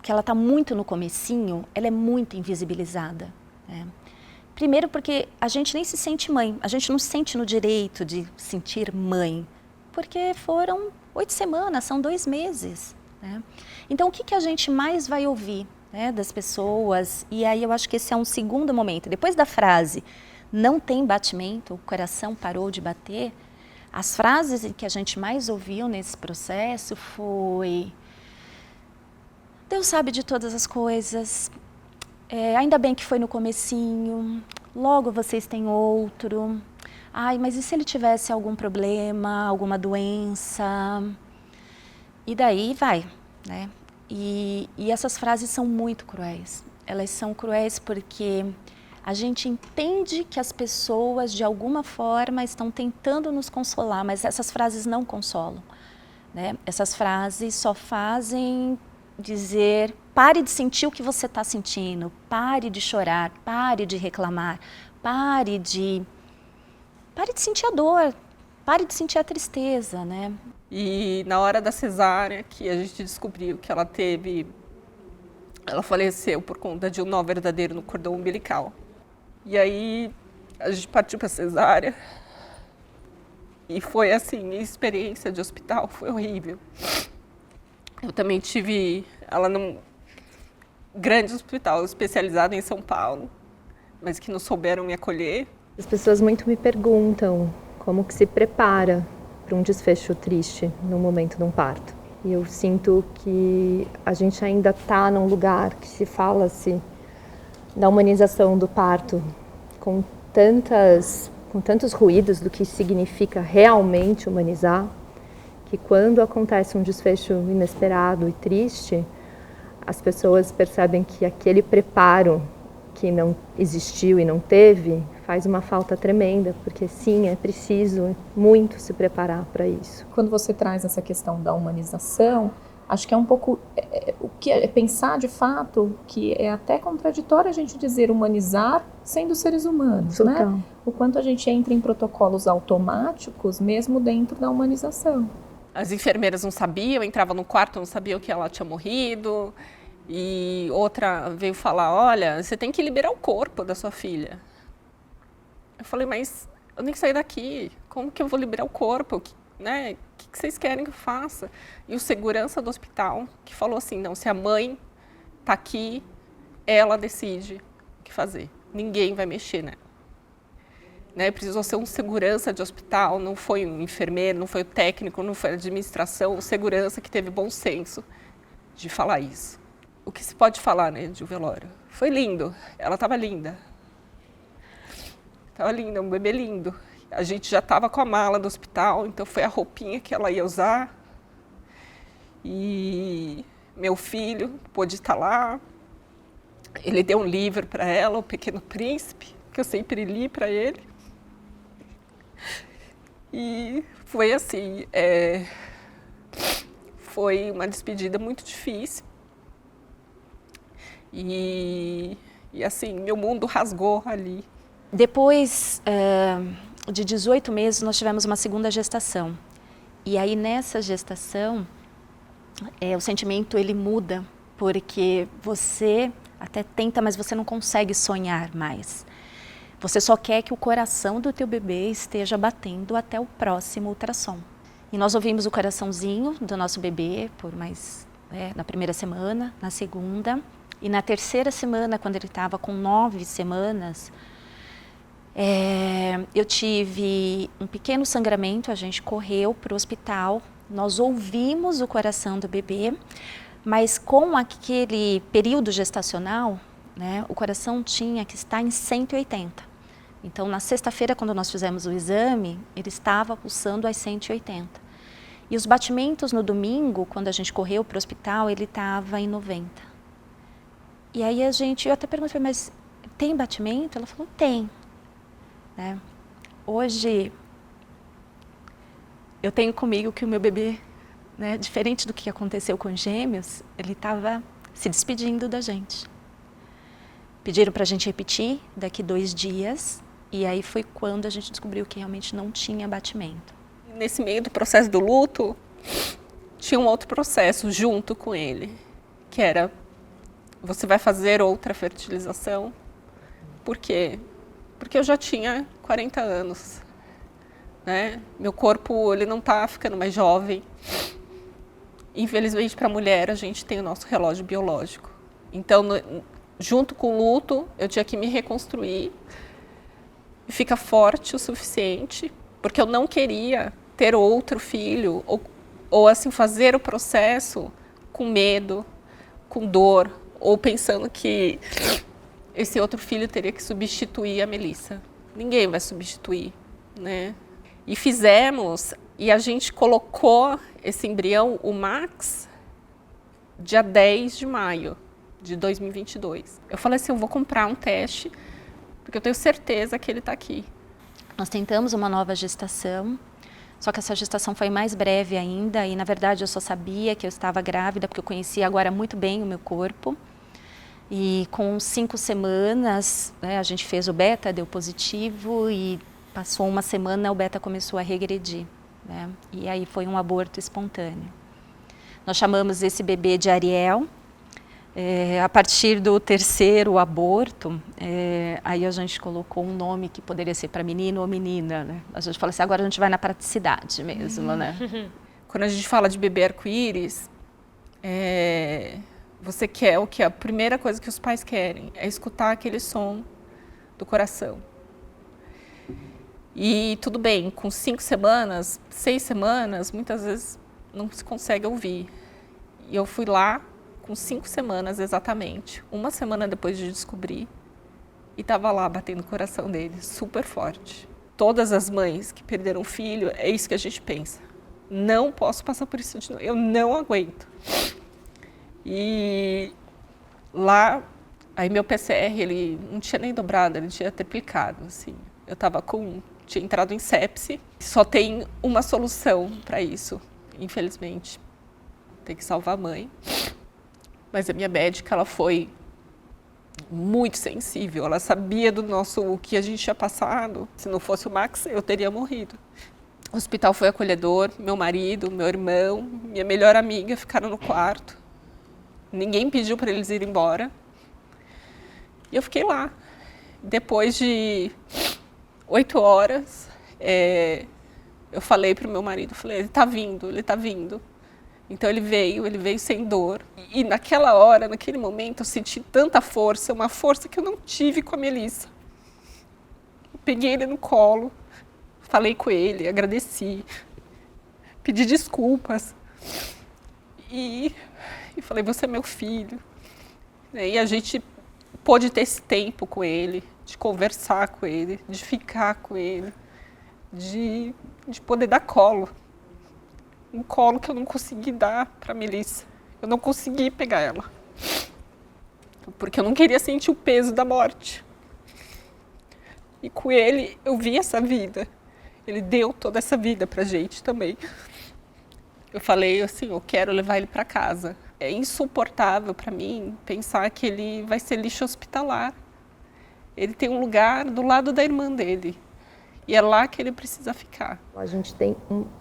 ela está muito no comecinho, ela é muito invisibilizada, né? Primeiro porque a gente nem se sente mãe, a gente não se sente no direito de sentir mãe, porque foram 8 semanas, são 2 meses, né? Então o que a gente mais vai ouvir, né, das pessoas? E aí eu acho que esse é um segundo momento. Depois da frase, não tem batimento, o coração parou de bater, as frases que a gente mais ouviu nesse processo foi: Deus sabe de todas as coisas, ainda bem que foi no comecinho, logo vocês têm outro. Mas e se ele tivesse algum problema, alguma doença? E daí vai, né? E essas frases são muito cruéis. Elas são cruéis porque a gente entende que as pessoas, de alguma forma, estão tentando nos consolar, mas essas frases não consolam, né? Essas frases só fazem dizer: pare de sentir o que você está sentindo, pare de chorar, pare de reclamar, pare de sentir a dor, pare de sentir a tristeza, né? E na hora da cesárea, que a gente descobriu que ela faleceu por conta de um nó verdadeiro no cordão umbilical. E aí a gente partiu para a cesárea e foi assim, minha experiência de hospital foi horrível. Eu também tive ela num grande hospital especializado em São Paulo, mas que não souberam me acolher. As pessoas muito me perguntam como que se prepara para um desfecho triste no momento de um parto. E eu sinto que a gente ainda está num lugar que se fala-se da humanização do parto, com tantos ruídos do que significa realmente humanizar, que quando acontece um desfecho inesperado e triste, as pessoas percebem que aquele preparo que não existiu e não teve faz uma falta tremenda, porque sim, é preciso muito se preparar para isso. Quando você traz essa questão da humanização, acho que é um pouco o que é pensar de fato que é até contraditório a gente dizer humanizar sendo seres humanos, né? O quanto a gente entra em protocolos automáticos mesmo dentro da humanização. As enfermeiras não sabiam, entravam no quarto, não sabiam que ela tinha morrido. E outra veio falar, olha, você tem que liberar o corpo da sua filha. Eu falei, mas eu nem saí daqui, como que eu vou liberar o corpo? Né? O que vocês querem que eu faça? E o segurança do hospital que falou assim, não, se a mãe está aqui, ela decide o que fazer. Ninguém vai mexer nela. Né? Precisou ser um segurança de hospital, não foi um enfermeiro, não foi o técnico, não foi a administração, o segurança que teve bom senso de falar isso. O que se pode falar, né, de um velório? Foi lindo, ela estava linda. Estava linda, um bebê lindo. A gente já estava com a mala do hospital, então foi a roupinha que ela ia usar. E meu filho pôde estar lá. Ele deu um livro para ela, O Pequeno Príncipe, que eu sempre li para ele. E foi assim, foi uma despedida muito difícil. E assim, meu mundo rasgou ali. Depois de 18 meses, nós tivemos uma segunda gestação. E aí, nessa gestação, o sentimento ele muda, porque você até tenta, mas você não consegue sonhar mais. Você só quer que o coração do teu bebê esteja batendo até o próximo ultrassom. E nós ouvimos o coraçãozinho do nosso bebê por mais, na primeira semana, na segunda. E na terceira semana, quando ele estava com 9 semanas, eu tive um pequeno sangramento, a gente correu para o hospital, nós ouvimos o coração do bebê, mas com aquele período gestacional, né, o coração tinha que estar em 180. Então, na sexta-feira, quando nós fizemos o exame, ele estava pulsando às 180. E os batimentos no domingo, quando a gente correu para o hospital, ele estava em 90. E aí eu até perguntei, mas tem batimento? Ela falou, tem. Né? Hoje, eu tenho comigo que o meu bebê, né, diferente do que aconteceu com os gêmeos, ele estava se despedindo da gente. Pediram para a gente repetir daqui 2 dias, e aí foi quando a gente descobriu que realmente não tinha batimento. Nesse meio do processo do luto, tinha um outro processo junto com ele, que era, você vai fazer outra fertilização? Por quê? Porque eu já tinha 40 anos, né? Meu corpo ele não está ficando mais jovem. Infelizmente, para a mulher, a gente tem o nosso relógio biológico. Então, junto com o luto, eu tinha que me reconstruir e ficar forte o suficiente, porque eu não queria ter outro filho ou assim, fazer o processo com medo, com dor, ou pensando que esse outro filho teria que substituir a Melissa. Ninguém vai substituir, né? E fizemos, e a gente colocou esse embrião, o Max, dia 10 de maio de 2022. Eu falei assim, eu vou comprar um teste, porque eu tenho certeza que ele está aqui. Nós tentamos uma nova gestação, só que essa gestação foi mais breve ainda, e na verdade eu só sabia que eu estava grávida, porque eu conhecia agora muito bem o meu corpo. E com 5 semanas, né, a gente fez o beta, deu positivo, e passou 1 semana, o beta começou a regredir, né? E aí foi um aborto espontâneo. Nós chamamos esse bebê de Ariel. A partir do 3º aborto, aí a gente colocou um nome que poderia ser para menino ou menina, né? A gente falou assim, agora a gente vai na praticidade mesmo, né? Quando a gente fala de bebê arco-íris, você quer o que? A primeira coisa que os pais querem é escutar aquele som do coração. E tudo bem, com 5 semanas, 6 semanas, muitas vezes não se consegue ouvir. E eu fui lá com 5 semanas exatamente, 1 semana depois de descobrir, e estava lá batendo o coração dele, super forte. Todas as mães que perderam filho, é isso que a gente pensa. Não posso passar por isso de novo, eu não aguento. E lá, aí meu PCR, ele não tinha nem dobrado, ele tinha triplicado, assim. Eu tinha entrado em sepse, só tem uma solução para isso, infelizmente. Tem que salvar a mãe. Mas a minha médica, ela foi muito sensível, ela sabia o que a gente tinha passado. Se não fosse o Max, eu teria morrido. O hospital foi acolhedor, meu marido, meu irmão, minha melhor amiga ficaram no quarto. Ninguém pediu para eles irem embora. E eu fiquei lá. Depois de 8 horas, eu falei para o meu marido, falei, ele está vindo. Então ele veio sem dor. E naquela hora, naquele momento, eu senti tanta força, uma força que eu não tive com a Melissa. Eu peguei ele no colo, falei com ele, agradeci, pedi desculpas. E falei, você é meu filho. E a gente pôde ter esse tempo com ele, de conversar com ele, de ficar com ele, de poder dar colo. Um colo que eu não consegui dar para a Melissa. Eu não consegui pegar ela, porque eu não queria sentir o peso da morte. E com ele, eu vi essa vida. Ele deu toda essa vida pra gente também. Eu falei assim, eu quero levar ele para casa. É insuportável para mim pensar que ele vai ser lixo hospitalar. Ele tem um lugar do lado da irmã dele. E é lá que ele precisa ficar. A gente tem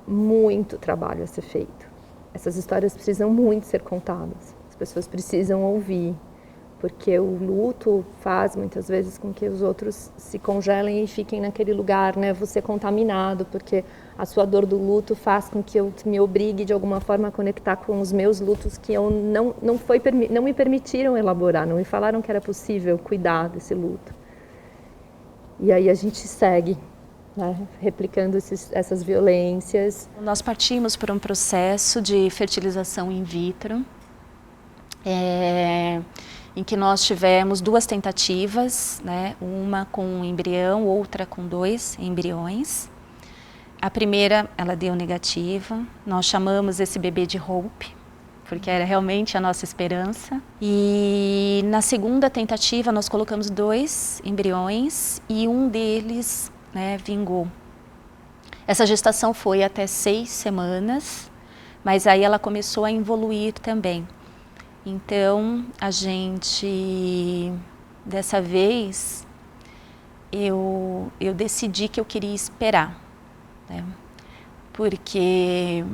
muito trabalho a ser feito. Essas histórias precisam muito ser contadas. As pessoas precisam ouvir. Porque o luto faz muitas vezes com que os outros se congelem e fiquem naquele lugar, né? Você contaminado, porque a sua dor do luto faz com que eu me obrigue de alguma forma a conectar com os meus lutos que eu não me permitiram elaborar, não me falaram que era possível cuidar desse luto. E aí a gente segue, né? Replicando essas violências. Nós partimos por um processo de fertilização in vitro, em que nós tivemos 2 tentativas, né? Uma com um embrião, outra com 2 embriões. A primeira, ela deu negativa. Nós chamamos esse bebê de Hope, porque era realmente a nossa esperança. E na segunda tentativa, nós colocamos 2 embriões e um deles, né, vingou. Essa gestação foi até 6 semanas, mas aí ela começou a evoluir também. Então, a gente, dessa vez, eu decidi que eu queria esperar, né? Porque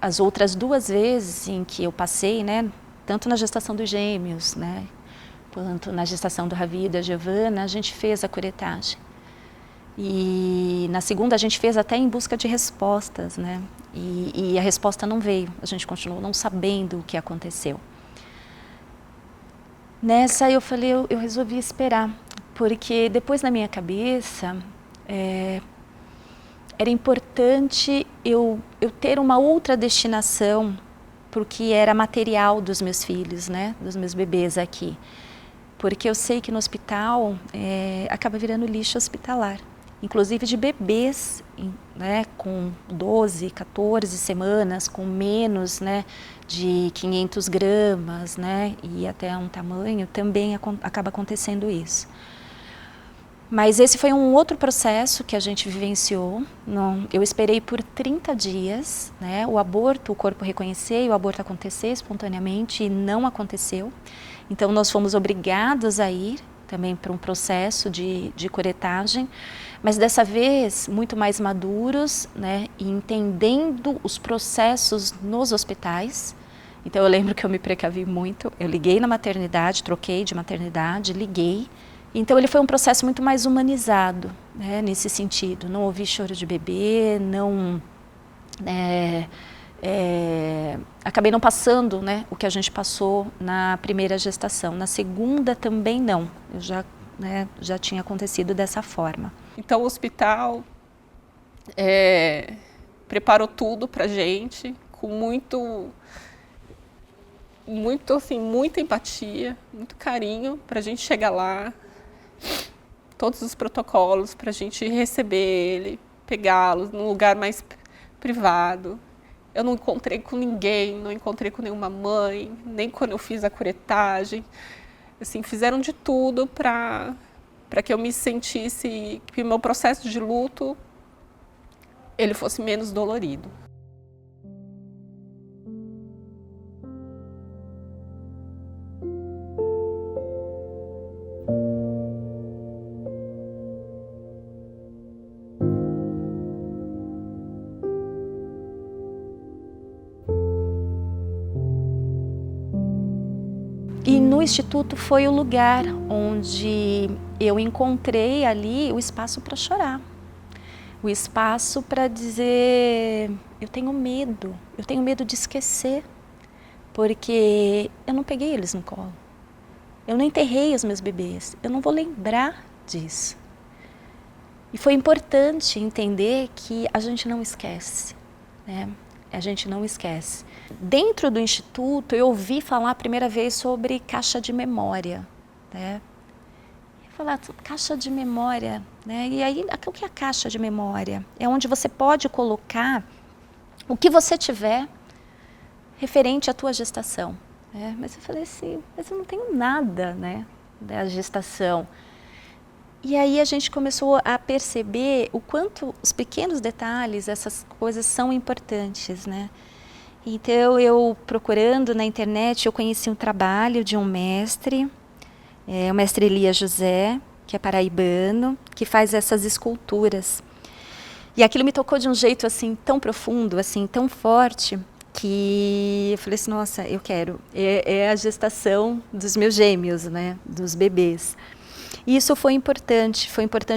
as outras 2 vezes em que eu passei, né, tanto na gestação dos gêmeos, né, quanto na gestação do Ravi e da Giovana, a gente fez a curetagem. E na segunda a gente fez até em busca de respostas, né? E a resposta não veio, a gente continuou não sabendo o que aconteceu. Nessa eu falei, eu resolvi esperar, porque depois na minha cabeça era importante eu ter uma outra destinação para o que era material dos meus filhos, né? Dos meus bebês aqui. Porque eu sei que no hospital acaba virando lixo hospitalar. Inclusive de bebês, né, com 12, 14 semanas, com menos, né, de 500 gramas, né, e até um tamanho, também acaba acontecendo isso. Mas esse foi um outro processo que a gente vivenciou. Eu esperei por 30 dias, né, o corpo reconhecer e o aborto acontecer espontaneamente, e não aconteceu. Então nós fomos obrigados a ir também para um processo de curetagem, mas dessa vez muito mais maduros, né, e entendendo os processos nos hospitais. Então eu lembro que eu me precavi muito, eu liguei na maternidade, troquei de maternidade, liguei. Então ele foi um processo muito mais humanizado, né, nesse sentido. Não ouvi choro de bebê, não... acabei não passando, né, o que a gente passou na primeira gestação. Na segunda também não, eu já tinha acontecido dessa forma. Então o hospital preparou tudo pra gente, com muita empatia, muito carinho pra gente chegar lá, todos os protocolos pra gente receber ele, pegá-lo num lugar mais privado. Eu não encontrei com ninguém, não encontrei com nenhuma mãe, nem quando eu fiz a curetagem. Assim, fizeram de tudo para que eu me sentisse, que o meu processo de luto ele fosse menos dolorido. E no Instituto foi o lugar onde eu encontrei ali o espaço para chorar. O espaço para dizer, eu tenho medo de esquecer, porque eu não peguei eles no colo. Eu não enterrei os meus bebês, eu não vou lembrar disso. E foi importante entender que a gente não esquece, né? A gente não esquece. Dentro do Instituto, eu ouvi falar a primeira vez sobre caixa de memória, né? Eu falar, caixa de memória, né? E aí, o que é a caixa de memória? É onde você pode colocar o que você tiver referente à tua gestação. Mas eu falei assim, mas eu não tenho nada, né, da gestação. E aí a gente começou a perceber o quanto os pequenos detalhes, essas coisas são importantes, né? Então eu procurando na internet, eu conheci um trabalho de um mestre, o mestre Elias José, que é paraibano, que faz essas esculturas. E aquilo me tocou de um jeito assim tão profundo, assim tão forte, que eu falei assim, nossa, eu quero. É a gestação dos meus gêmeos, né, dos bebês. E isso foi importante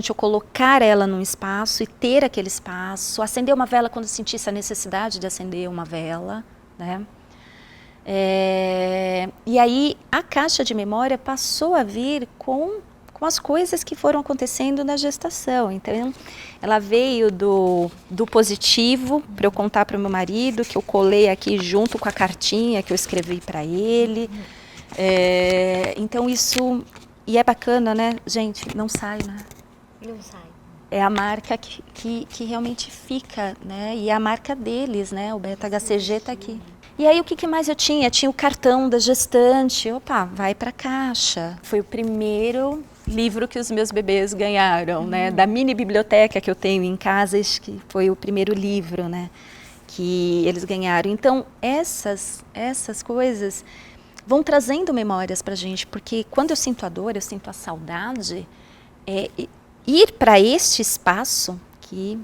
eu colocar ela num espaço e ter aquele espaço, acender uma vela quando sentisse a necessidade de acender uma vela, né? E aí a caixa de memória passou a vir com as coisas que foram acontecendo na gestação. Então, ela veio do positivo para eu contar para o meu marido, que eu colei aqui junto com a cartinha que eu escrevi para ele. Então, isso... E é bacana, né? Gente, não sai, né? Não sai. É a marca que realmente fica, né? E é a marca deles, né? O beta-HCG está aqui. E aí, o que mais eu tinha? Tinha o cartão da gestante. Opa, vai para a caixa. Foi o primeiro livro que os meus bebês ganharam, né? Da mini biblioteca que eu tenho em casa, acho que foi o primeiro livro, né? Que eles ganharam. Então, essas coisas vão trazendo memórias para a gente, porque quando eu sinto a dor, eu sinto a saudade, ir para este espaço que,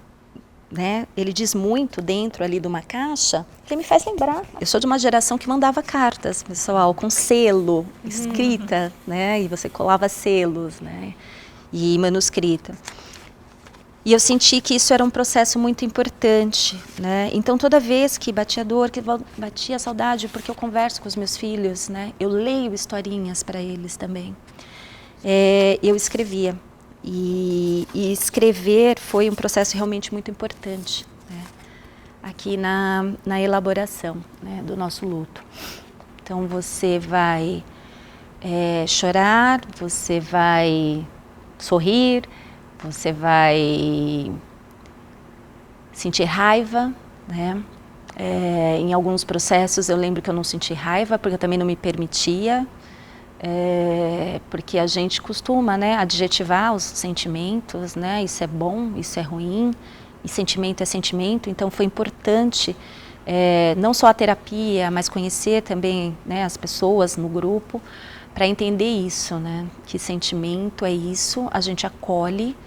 né, ele diz muito dentro ali de uma caixa, que me faz lembrar. Eu sou de uma geração que mandava cartas, pessoal, com selo, escrita, né, e você colava selos, né, e manuscrita. E eu senti que isso era um processo muito importante, né? Então, toda vez que batia dor, que batia saudade, porque eu converso com os meus filhos, né? Eu leio historinhas para eles também. Eu escrevia. E escrever foi um processo realmente muito importante, né? Aqui na elaboração, né, do nosso luto. Então, você vai chorar, você vai sorrir, você vai sentir raiva, né? Em alguns processos eu lembro que eu não senti raiva, porque eu também não me permitia, porque a gente costuma, né, adjetivar os sentimentos, né? Isso é bom, isso é ruim, e sentimento é sentimento. Então foi importante, não só a terapia, mas conhecer também, né, as pessoas no grupo, para entender isso, né? Que sentimento é isso, a gente acolhe,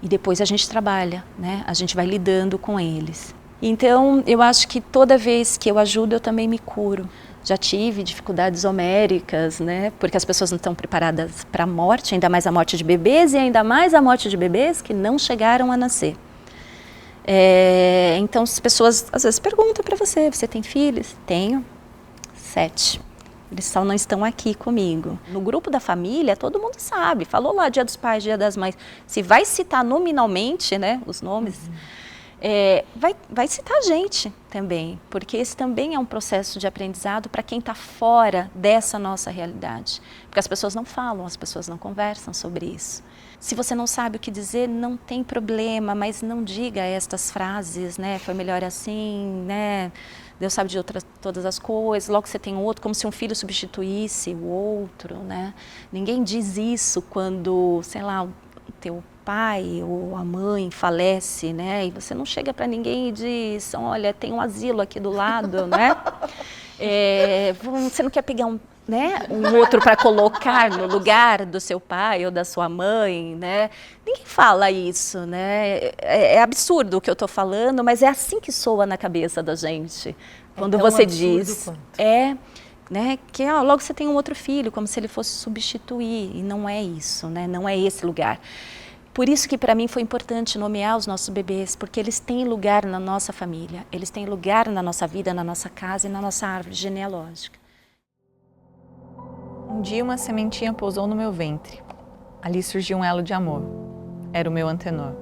e depois a gente trabalha, né? A gente vai lidando com eles. Então, eu acho que toda vez que eu ajudo, eu também me curo. Já tive dificuldades homéricas, né? Porque as pessoas não estão preparadas para a morte, ainda mais a morte de bebês e ainda mais a morte de bebês que não chegaram a nascer. Então, as pessoas às vezes perguntam para você, você tem filhos? Tenho 7. Eles só não estão aqui comigo. No grupo da família, todo mundo sabe. Falou lá Dia dos Pais, Dia das Mães. Se vai citar nominalmente, né, os nomes, vai citar a gente também. Porque esse também é um processo de aprendizado para quem está fora dessa nossa realidade. Porque as pessoas não falam, as pessoas não conversam sobre isso. Se você não sabe o que dizer, não tem problema, mas não diga estas frases, né? Foi melhor assim, né? Deus sabe de todas as coisas, logo você tem outro, como se um filho substituísse o outro, né? Ninguém diz isso quando, sei lá, o teu pai ou a mãe falece, né? E você não chega para ninguém e diz, olha, tem um asilo aqui do lado, né? Você não quer pegar um outro para colocar no lugar do seu pai ou da sua mãe, né? Ninguém fala isso, né? É absurdo o que eu estou falando, mas é assim que soa na cabeça da gente. Quando você diz, né? Que logo você tem um outro filho, como se ele fosse substituir, e não é isso, né? Não é esse lugar. Por isso que para mim foi importante nomear os nossos bebês, porque eles têm lugar na nossa família, eles têm lugar na nossa vida, na nossa casa e na nossa árvore genealógica. Um dia uma sementinha pousou no meu ventre. Ali surgiu um elo de amor. Era o meu Antenor.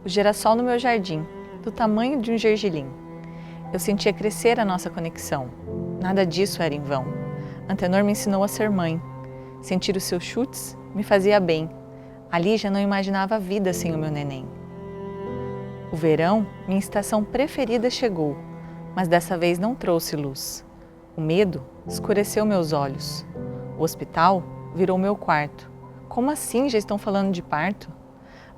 O girassol no meu jardim, do tamanho de um gergelim. Eu sentia crescer a nossa conexão. Nada disso era em vão. Antenor me ensinou a ser mãe. Sentir os seus chutes me fazia bem. Ali já não imaginava a vida sem o meu neném. O verão, minha estação preferida, chegou, mas dessa vez não trouxe luz. O medo escureceu meus olhos. O hospital virou meu quarto. Como assim já estão falando de parto?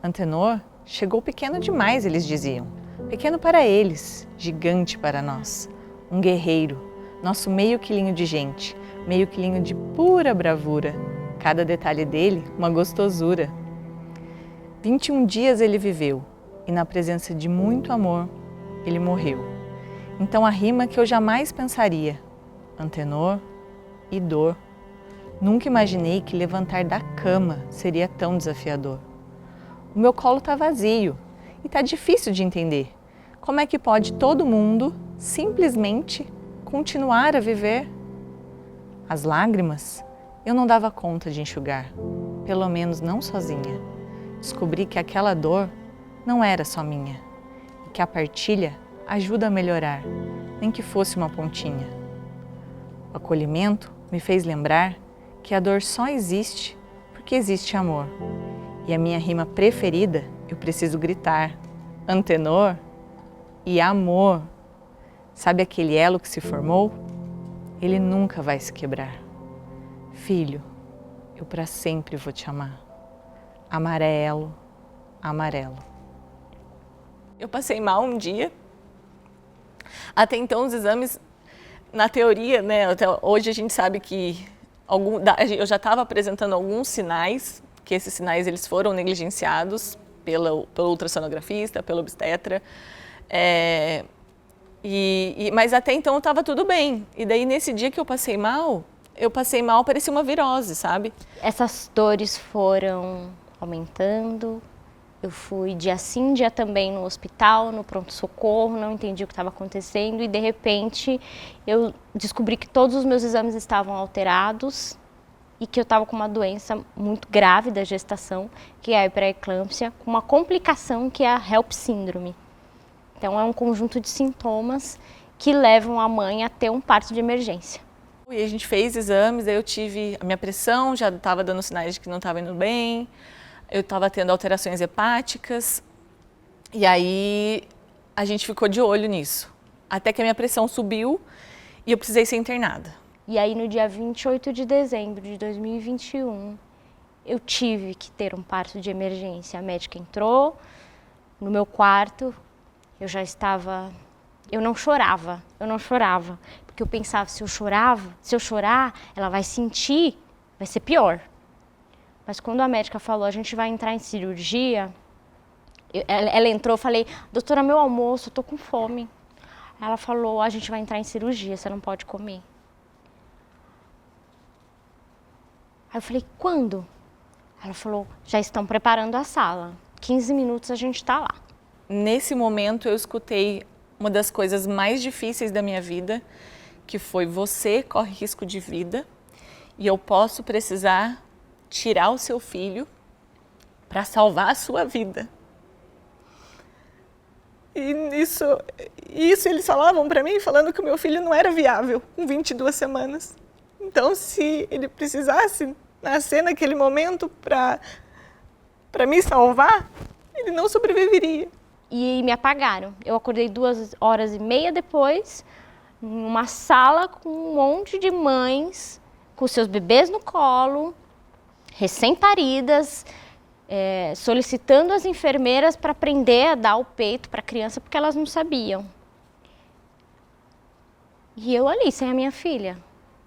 Antenor chegou pequeno demais, eles diziam. Pequeno para eles, gigante para nós. Um guerreiro, nosso meio quilinho de gente, meio quilinho de pura bravura. Cada detalhe dele, uma gostosura. 21 dias ele viveu e na presença de muito amor, ele morreu. Então a rima que eu jamais pensaria, Antenor e dor. Nunca imaginei que levantar da cama seria tão desafiador. O meu colo tá vazio e tá difícil de entender. Como é que pode todo mundo simplesmente continuar a viver? As lágrimas eu não dava conta de enxugar, pelo menos não sozinha. Descobri que aquela dor não era só minha e que a partilha ajuda a melhorar, nem que fosse uma pontinha. O acolhimento me fez lembrar que a dor só existe porque existe amor. E a minha rima preferida, eu preciso gritar, Antenor e amor. Sabe aquele elo que se formou? Ele nunca vai se quebrar. Filho, eu para sempre vou te amar. Amarelo, amarelo. Eu passei mal um dia. Até então os exames, na teoria, né, até hoje a gente sabe que eu já estava apresentando alguns sinais, que esses sinais eles foram negligenciados pelo ultrassonografista, pelo obstetra, mas até então estava tudo bem. E daí nesse dia que eu passei mal, parecia uma virose, sabe? Essas dores foram aumentando. Eu fui dia sim, dia também no hospital, no pronto-socorro, não entendi o que estava acontecendo e de repente eu descobri que todos os meus exames estavam alterados e que eu estava com uma doença muito grave da gestação, que é a hipereclâmpsia, com uma complicação que é a HELP síndrome. Então é um conjunto de sintomas que levam a mãe a ter um parto de emergência. E a gente fez exames, aí eu tive a minha pressão, já estava dando sinais de que não estava indo bem. Eu estava tendo alterações hepáticas e aí a gente ficou de olho nisso. Até que a minha pressão subiu e eu precisei ser internada. E aí no dia 28 de dezembro de 2021, eu tive que ter um parto de emergência. A médica entrou no meu quarto, eu não chorava, porque eu pensava, se eu chorar, ela vai sentir, vai ser pior. Mas quando a médica falou, a gente vai entrar em cirurgia, ela entrou, eu falei, doutora, meu almoço, eu tô com fome. Ela falou, a gente vai entrar em cirurgia, você não pode comer. Aí eu falei, quando? Ela falou, já estão preparando a sala, 15 minutos a gente tá lá. Nesse momento eu escutei uma das coisas mais difíceis da minha vida, que foi você corre risco de vida e eu posso precisar tirar o seu filho para salvar a sua vida. E isso eles falavam para mim, falando que o meu filho não era viável, com 22 semanas. Então, se ele precisasse nascer naquele momento para me salvar, ele não sobreviveria. E me apagaram. Eu acordei 2h30 depois, numa sala com um monte de mães, com seus bebês no colo, recém-paridas, solicitando as enfermeiras para aprender a dar o peito para a criança, porque elas não sabiam. E eu ali, sem a minha filha.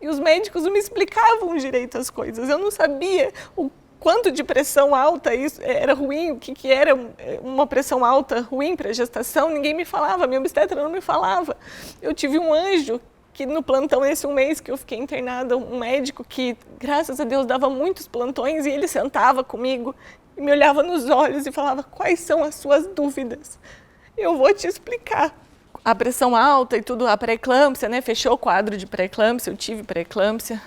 E os médicos não me explicavam direito as coisas. Eu não sabia o quanto de pressão alta isso era ruim, o que era uma pressão alta ruim para a gestação. Ninguém me falava, minha obstetra não me falava. Eu tive um anjo que no plantão, esse um mês que eu fiquei internada, um médico que, graças a Deus, dava muitos plantões e ele sentava comigo e me olhava nos olhos e falava, quais são as suas dúvidas? Eu vou te explicar. A pressão alta e tudo, a pré-eclâmpsia, né? Fechou o quadro de pré-eclâmpsia, eu tive pré-eclâmpsia.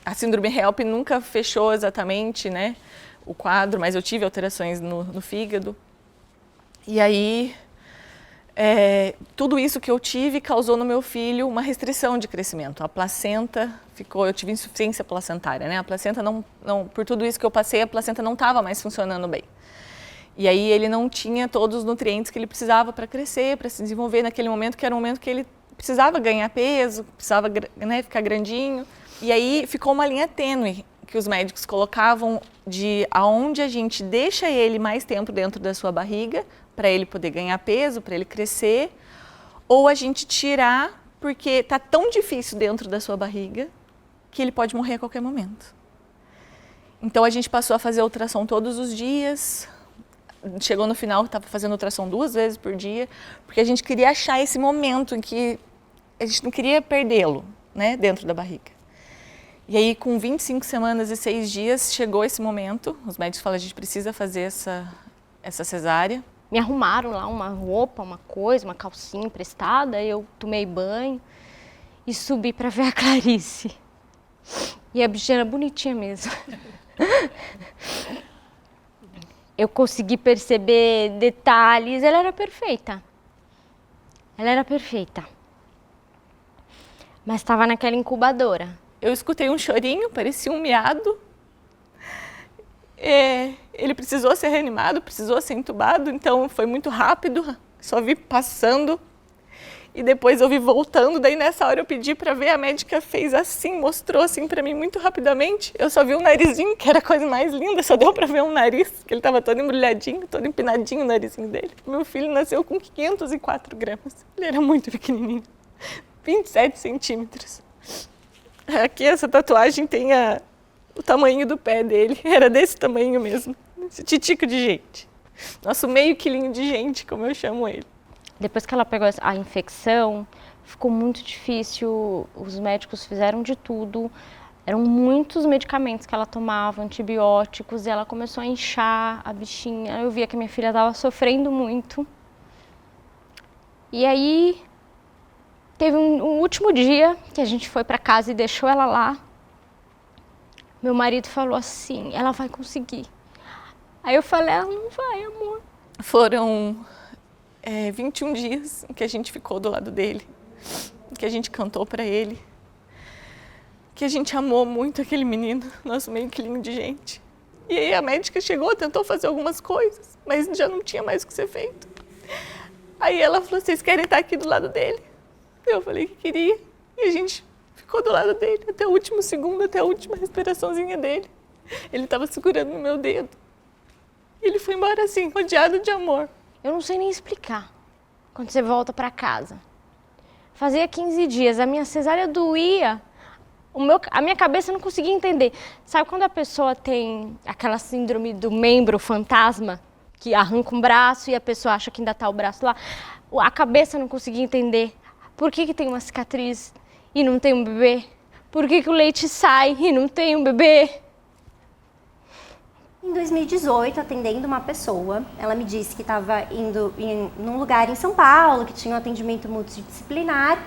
A síndrome HELP nunca fechou exatamente, né, o quadro, mas eu tive alterações no fígado. E aí, tudo isso que eu tive causou no meu filho uma restrição de crescimento. A placenta eu tive insuficiência placentária, né? A placenta não, por tudo isso que eu passei, a placenta não estava mais funcionando bem. E aí ele não tinha todos os nutrientes que ele precisava para crescer, para se desenvolver naquele momento, que era o momento que ele precisava ganhar peso, precisava, né, ficar grandinho. E aí ficou uma linha tênue que os médicos colocavam de aonde a gente deixa ele mais tempo dentro da sua barriga para ele poder ganhar peso, para ele crescer, ou a gente tirar porque está tão difícil dentro da sua barriga que ele pode morrer a qualquer momento. Então a gente passou a fazer ultrassom todos os dias, chegou no final, estava fazendo ultrassom 2 vezes por dia, porque a gente queria achar esse momento em que a gente não queria perdê-lo, né, dentro da barriga. E aí, com 25 semanas e 6 dias, chegou esse momento, os médicos falaram, a gente precisa fazer essa cesárea. Me arrumaram lá uma roupa, uma coisa, uma calcinha emprestada, eu tomei banho e subi para ver a Clarice. E a bichinha era bonitinha mesmo. Eu consegui perceber detalhes, ela era perfeita. Ela era perfeita. Mas estava naquela incubadora. Eu escutei um chorinho, parecia um miado. Ele precisou ser reanimado, precisou ser entubado, então foi muito rápido, só vi passando e depois eu vi voltando. Daí nessa hora eu pedi para ver, a médica fez assim, mostrou assim para mim muito rapidamente. Eu só vi o narizinho, que era a coisa mais linda, só deu para ver um nariz, que ele estava todo embrulhadinho, todo empinadinho o narizinho dele. Meu filho nasceu com 504 gramas, ele era muito pequenininho, 27 centímetros. Aqui essa tatuagem tem o tamanho do pé dele, era desse tamanho mesmo, esse titico de gente. Nosso meio quilinho de gente, como eu chamo ele. Depois que ela pegou a infecção, ficou muito difícil, os médicos fizeram de tudo, eram muitos medicamentos que ela tomava, antibióticos, e ela começou a inchar a bichinha. Eu via que minha filha estava sofrendo muito. E aí, teve um último dia que a gente foi para casa e deixou ela lá. Meu marido falou assim, ela vai conseguir. Aí eu falei, ela não vai, amor. Foram 21 dias em que a gente ficou do lado dele, que a gente cantou para ele, que a gente amou muito aquele menino, nosso meio quilinho de gente. E aí a médica chegou, tentou fazer algumas coisas, mas já não tinha mais o que ser feito. Aí ela falou, vocês querem estar aqui do lado dele? Eu falei que queria, e a gente ficou do lado dele até o último segundo, até a última respiraçãozinha dele. Ele estava segurando no meu dedo. E ele foi embora assim, rodeado de amor. Eu não sei nem explicar quando você volta para casa. Fazia 15 dias, a minha cesárea doía, a minha cabeça não conseguia entender. Sabe quando a pessoa tem aquela síndrome do membro fantasma, que arranca um braço e a pessoa acha que ainda está o braço lá? A cabeça não conseguia entender. Por que tem uma cicatriz e não tem um bebê? Por que o leite sai e não tem um bebê? Em 2018, atendendo uma pessoa, ela me disse que estava indo num lugar em São Paulo, que tinha um atendimento multidisciplinar,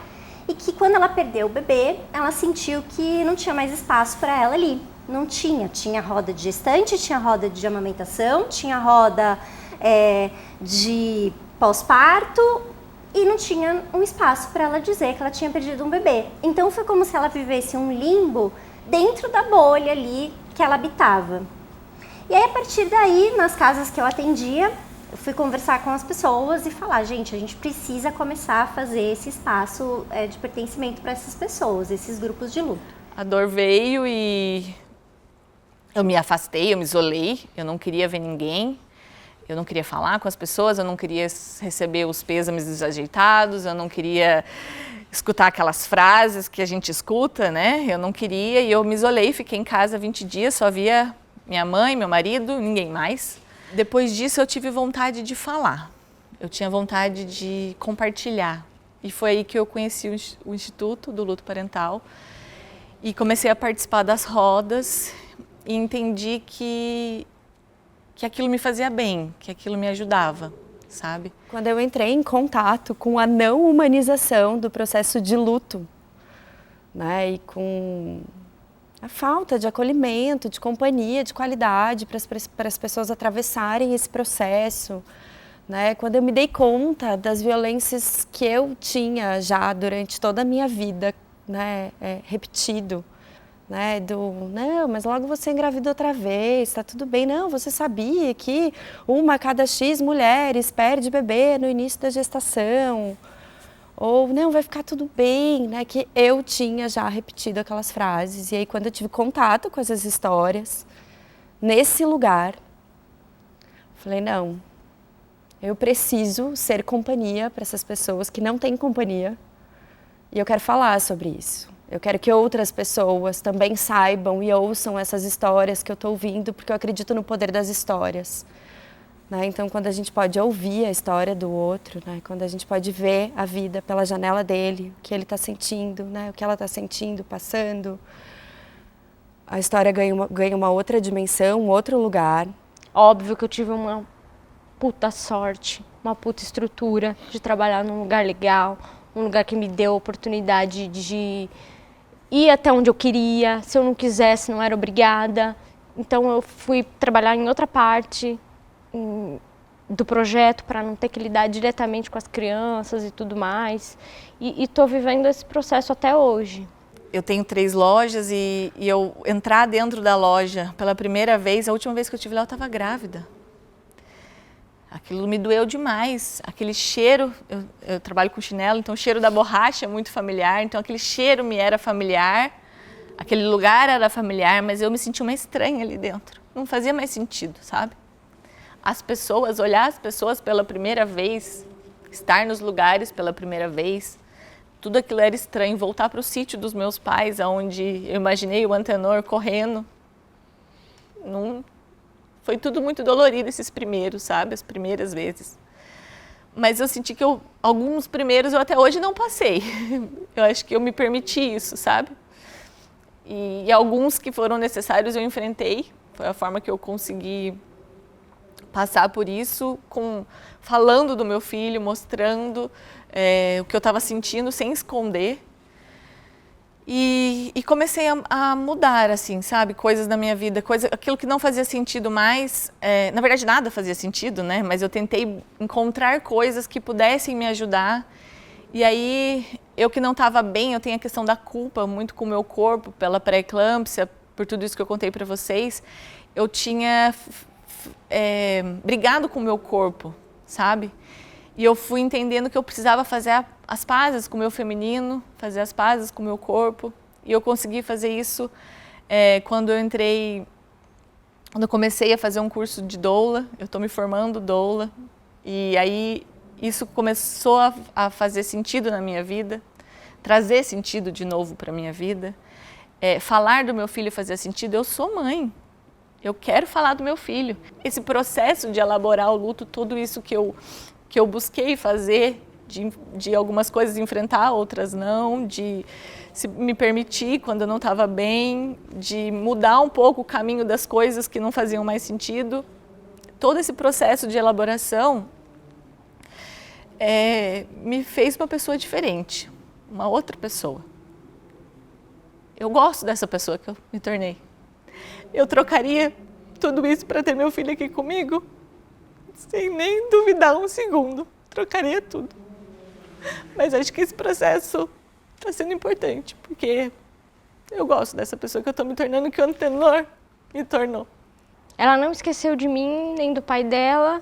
e que quando ela perdeu o bebê, ela sentiu que não tinha mais espaço para ela ali. Não tinha. Tinha roda de gestante, tinha roda de amamentação, tinha roda de pós-parto, e não tinha um espaço para ela dizer que ela tinha perdido um bebê. Então foi como se ela vivesse um limbo dentro da bolha ali que ela habitava. E aí, a partir daí, nas casas que eu atendia, eu fui conversar com as pessoas e falar, gente, a gente precisa começar a fazer esse espaço de pertencimento para essas pessoas, esses grupos de luto. A dor veio e eu me afastei, eu me isolei, eu não queria ver ninguém, eu não queria falar com as pessoas, eu não queria receber os pêsames desajeitados, eu não queria escutar aquelas frases que a gente escuta, né? Eu não queria, e eu me isolei, fiquei em casa 20 dias, só via minha mãe, meu marido, ninguém mais. Depois disso eu tive vontade de falar, eu tinha vontade de compartilhar. E foi aí que eu conheci o Instituto do Luto Parental e comecei a participar das rodas e entendi que aquilo me fazia bem, que aquilo me ajudava, sabe? Quando eu entrei em contato com a não humanização do processo de luto, né, e com a falta de acolhimento, de companhia, de qualidade para as pessoas atravessarem esse processo, né? Quando eu me dei conta das violências que eu tinha já durante toda a minha vida, né, repetido, né, não, mas logo você engravida outra vez, tá tudo bem. Não, você sabia que uma a cada X mulheres perde bebê no início da gestação. Ou, não, vai ficar tudo bem, né? Que eu tinha já repetido aquelas frases. E aí, quando eu tive contato com essas histórias, nesse lugar, falei, não, eu preciso ser companhia para essas pessoas que não têm companhia. E eu quero falar sobre isso. Eu quero que outras pessoas também saibam e ouçam essas histórias que eu estou ouvindo, porque eu acredito no poder das histórias. Né? Então, quando a gente pode ouvir a história do outro, né? Quando a gente pode ver a vida pela janela dele, o que ele está sentindo, né? O que ela está sentindo, passando, a história ganha uma outra dimensão, um outro lugar. Óbvio que eu tive uma puta sorte, uma puta estrutura de trabalhar num lugar legal, um lugar que me deu a oportunidade de ir até onde eu queria. Se eu não quisesse, não era obrigada. Então eu fui trabalhar em outra parte do projeto para não ter que lidar diretamente com as crianças e tudo mais. E estou vivendo esse processo até hoje. Eu tenho 3 lojas e eu entrar dentro da loja pela primeira vez, a última vez que eu estive lá eu estava grávida. Aquilo me doeu demais, aquele cheiro, eu trabalho com chinelo, então o cheiro da borracha é muito familiar, então aquele cheiro me era familiar, aquele lugar era familiar, mas eu me senti uma estranha ali dentro, não fazia mais sentido, sabe? As pessoas, olhar as pessoas pela primeira vez, estar nos lugares pela primeira vez, tudo aquilo era estranho, voltar para o sítio dos meus pais, onde eu imaginei o Antenor correndo, foi tudo muito dolorido esses primeiros, sabe? As primeiras vezes. Mas eu senti que alguns primeiros eu até hoje não passei. Eu acho que eu me permiti isso, sabe? E alguns que foram necessários eu enfrentei. Foi a forma que eu consegui passar por isso, falando do meu filho, mostrando o que eu estava sentindo sem esconder. E comecei a mudar, assim, sabe, coisas na minha vida, aquilo que não fazia sentido mais, na verdade nada fazia sentido, né, mas eu tentei encontrar coisas que pudessem me ajudar, e aí, eu que não estava bem, eu tenho a questão da culpa muito com o meu corpo, pela pré-eclâmpsia, por tudo isso que eu contei para vocês, eu tinha brigado com o meu corpo, sabe, e eu fui entendendo que eu precisava fazer as pazes com o meu feminino, fazer as pazes com o meu corpo. E eu consegui fazer isso quando eu comecei a fazer um curso de doula. Eu estou me formando doula. E aí isso começou a fazer sentido na minha vida, trazer sentido de novo para a minha vida. Falar do meu filho fazia sentido. Eu sou mãe. Eu quero falar do meu filho. Esse processo de elaborar o luto, tudo isso que eu busquei fazer, de algumas coisas enfrentar, outras não, de me permitir quando eu não estava bem, de mudar um pouco o caminho das coisas que não faziam mais sentido. Todo esse processo de elaboração me fez uma pessoa diferente, uma outra pessoa. Eu gosto dessa pessoa que eu me tornei. Eu trocaria tudo isso para ter meu filho aqui comigo, sem nem duvidar um segundo. Trocaria tudo. Mas acho que esse processo está sendo importante, porque eu gosto dessa pessoa que eu estou me tornando, que o Antenor me tornou. Ela não esqueceu de mim, nem do pai dela.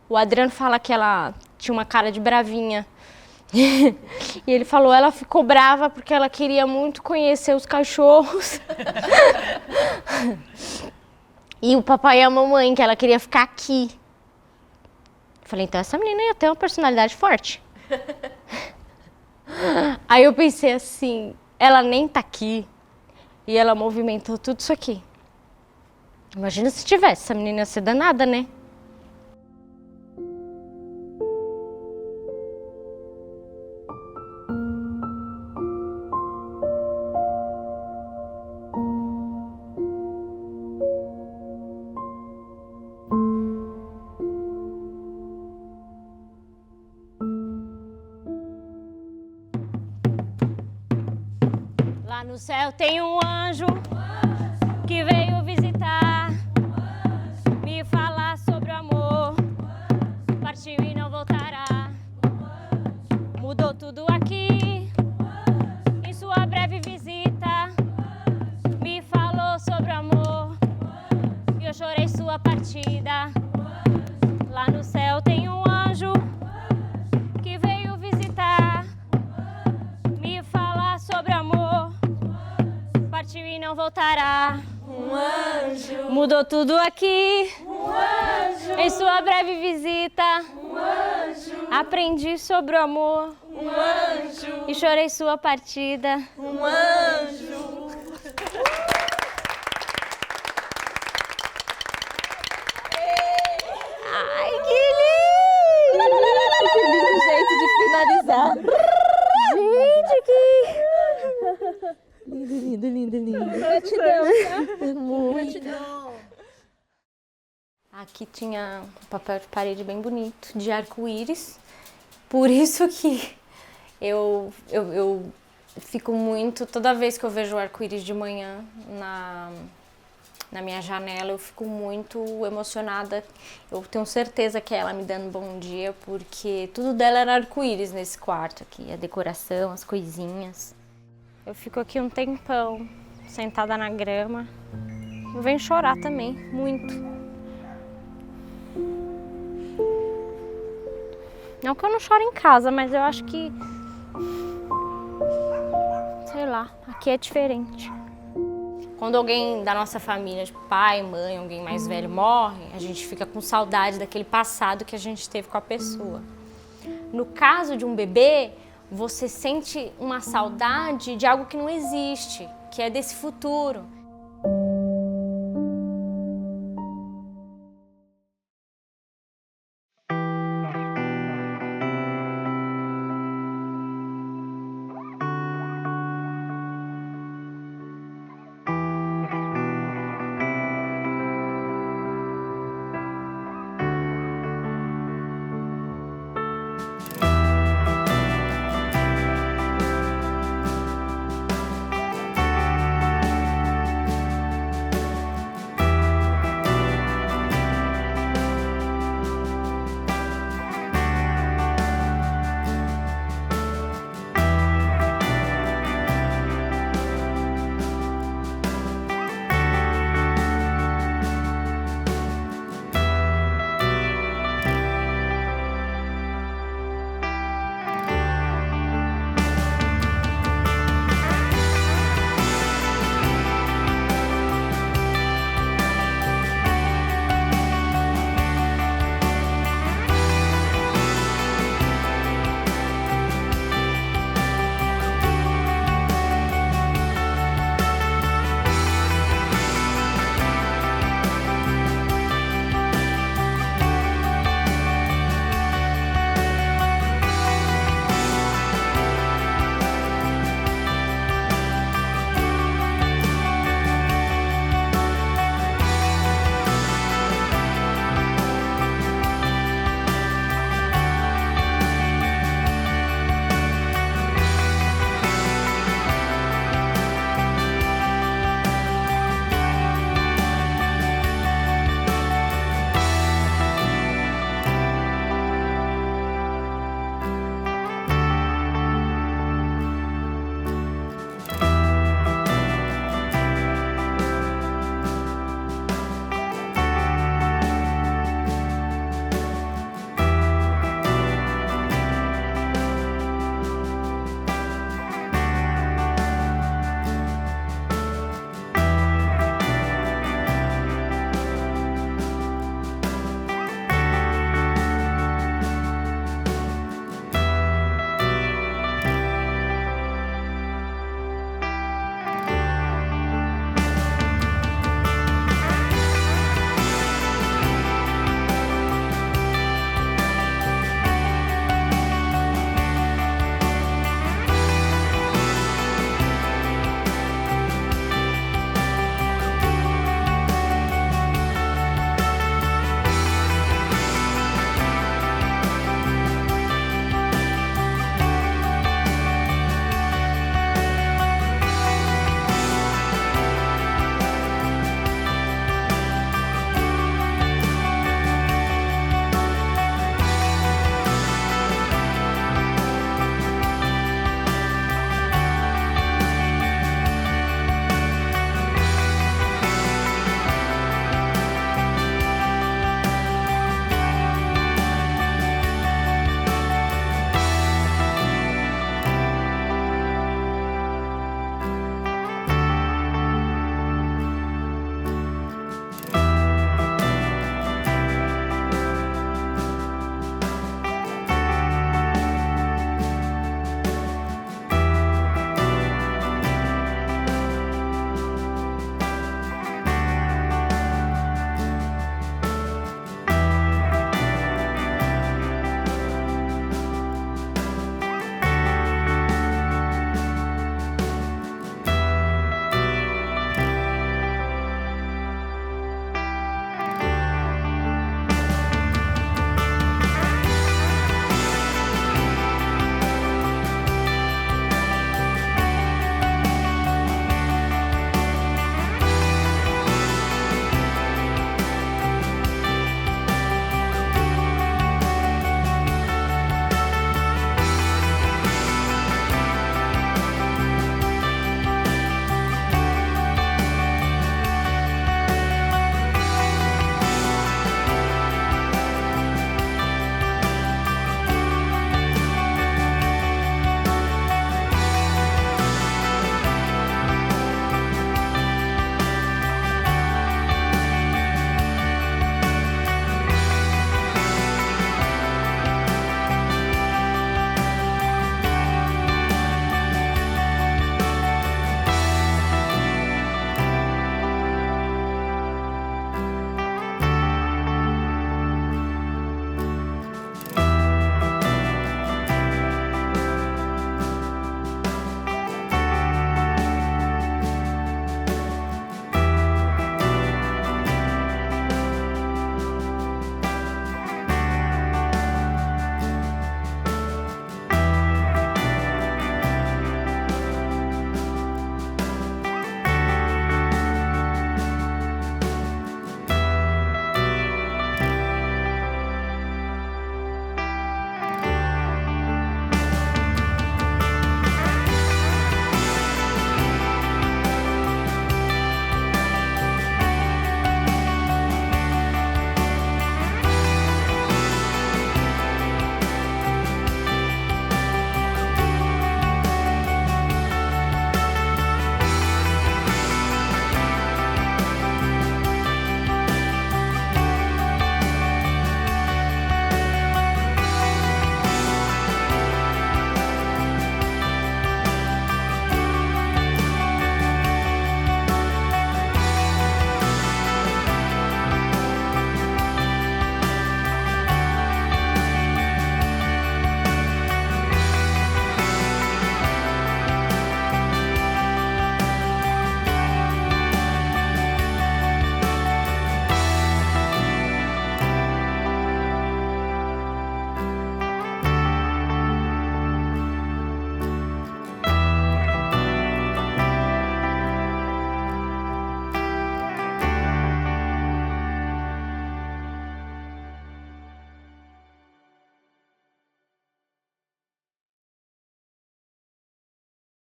O Adriano fala que ela tinha uma cara de bravinha. E ele falou, ela ficou brava porque ela queria muito conhecer os cachorros. E o papai e a mamãe, que ela queria ficar aqui. Falei, então essa menina ia ter uma personalidade forte. Aí eu pensei assim, ela nem tá aqui e ela movimentou tudo isso aqui. Imagina se tivesse, essa menina ia ser danada, né? Lá no céu tem um anjo que veio visitar, me falar sobre o amor, partiu e não voltará. Mudou tudo aqui, em sua breve visita, me falou sobre o amor, e eu chorei sua partida. Lá no céu tem um anjo que veio visitar. não voltará. Um anjo mudou tudo aqui. Um anjo em sua breve visita. Um anjo aprendi sobre o amor. Um anjo e chorei sua partida. Um anjo. Ai, que lindo! Que lindo jeito de finalizar. Gente, que... Lindo, lindo, lindo, lindo. Gratidão, tá? Muito. Aqui tinha um papel de parede bem bonito, de arco-íris. Por isso que eu fico muito... Toda vez que eu vejo o arco-íris de manhã na minha janela, eu fico muito emocionada. Eu tenho certeza que é ela me dando bom dia, porque tudo dela era arco-íris nesse quarto aqui. A decoração, as coisinhas. Eu fico aqui um tempão, sentada na grama. Eu venho chorar também, muito. Não que eu não choro em casa, mas eu acho que... Sei lá, aqui é diferente. Quando alguém da nossa família, tipo pai, mãe, alguém mais velho morre, a gente fica com saudade daquele passado que a gente teve com a pessoa. No caso de um bebê, você sente uma saudade de algo que não existe, que é desse futuro.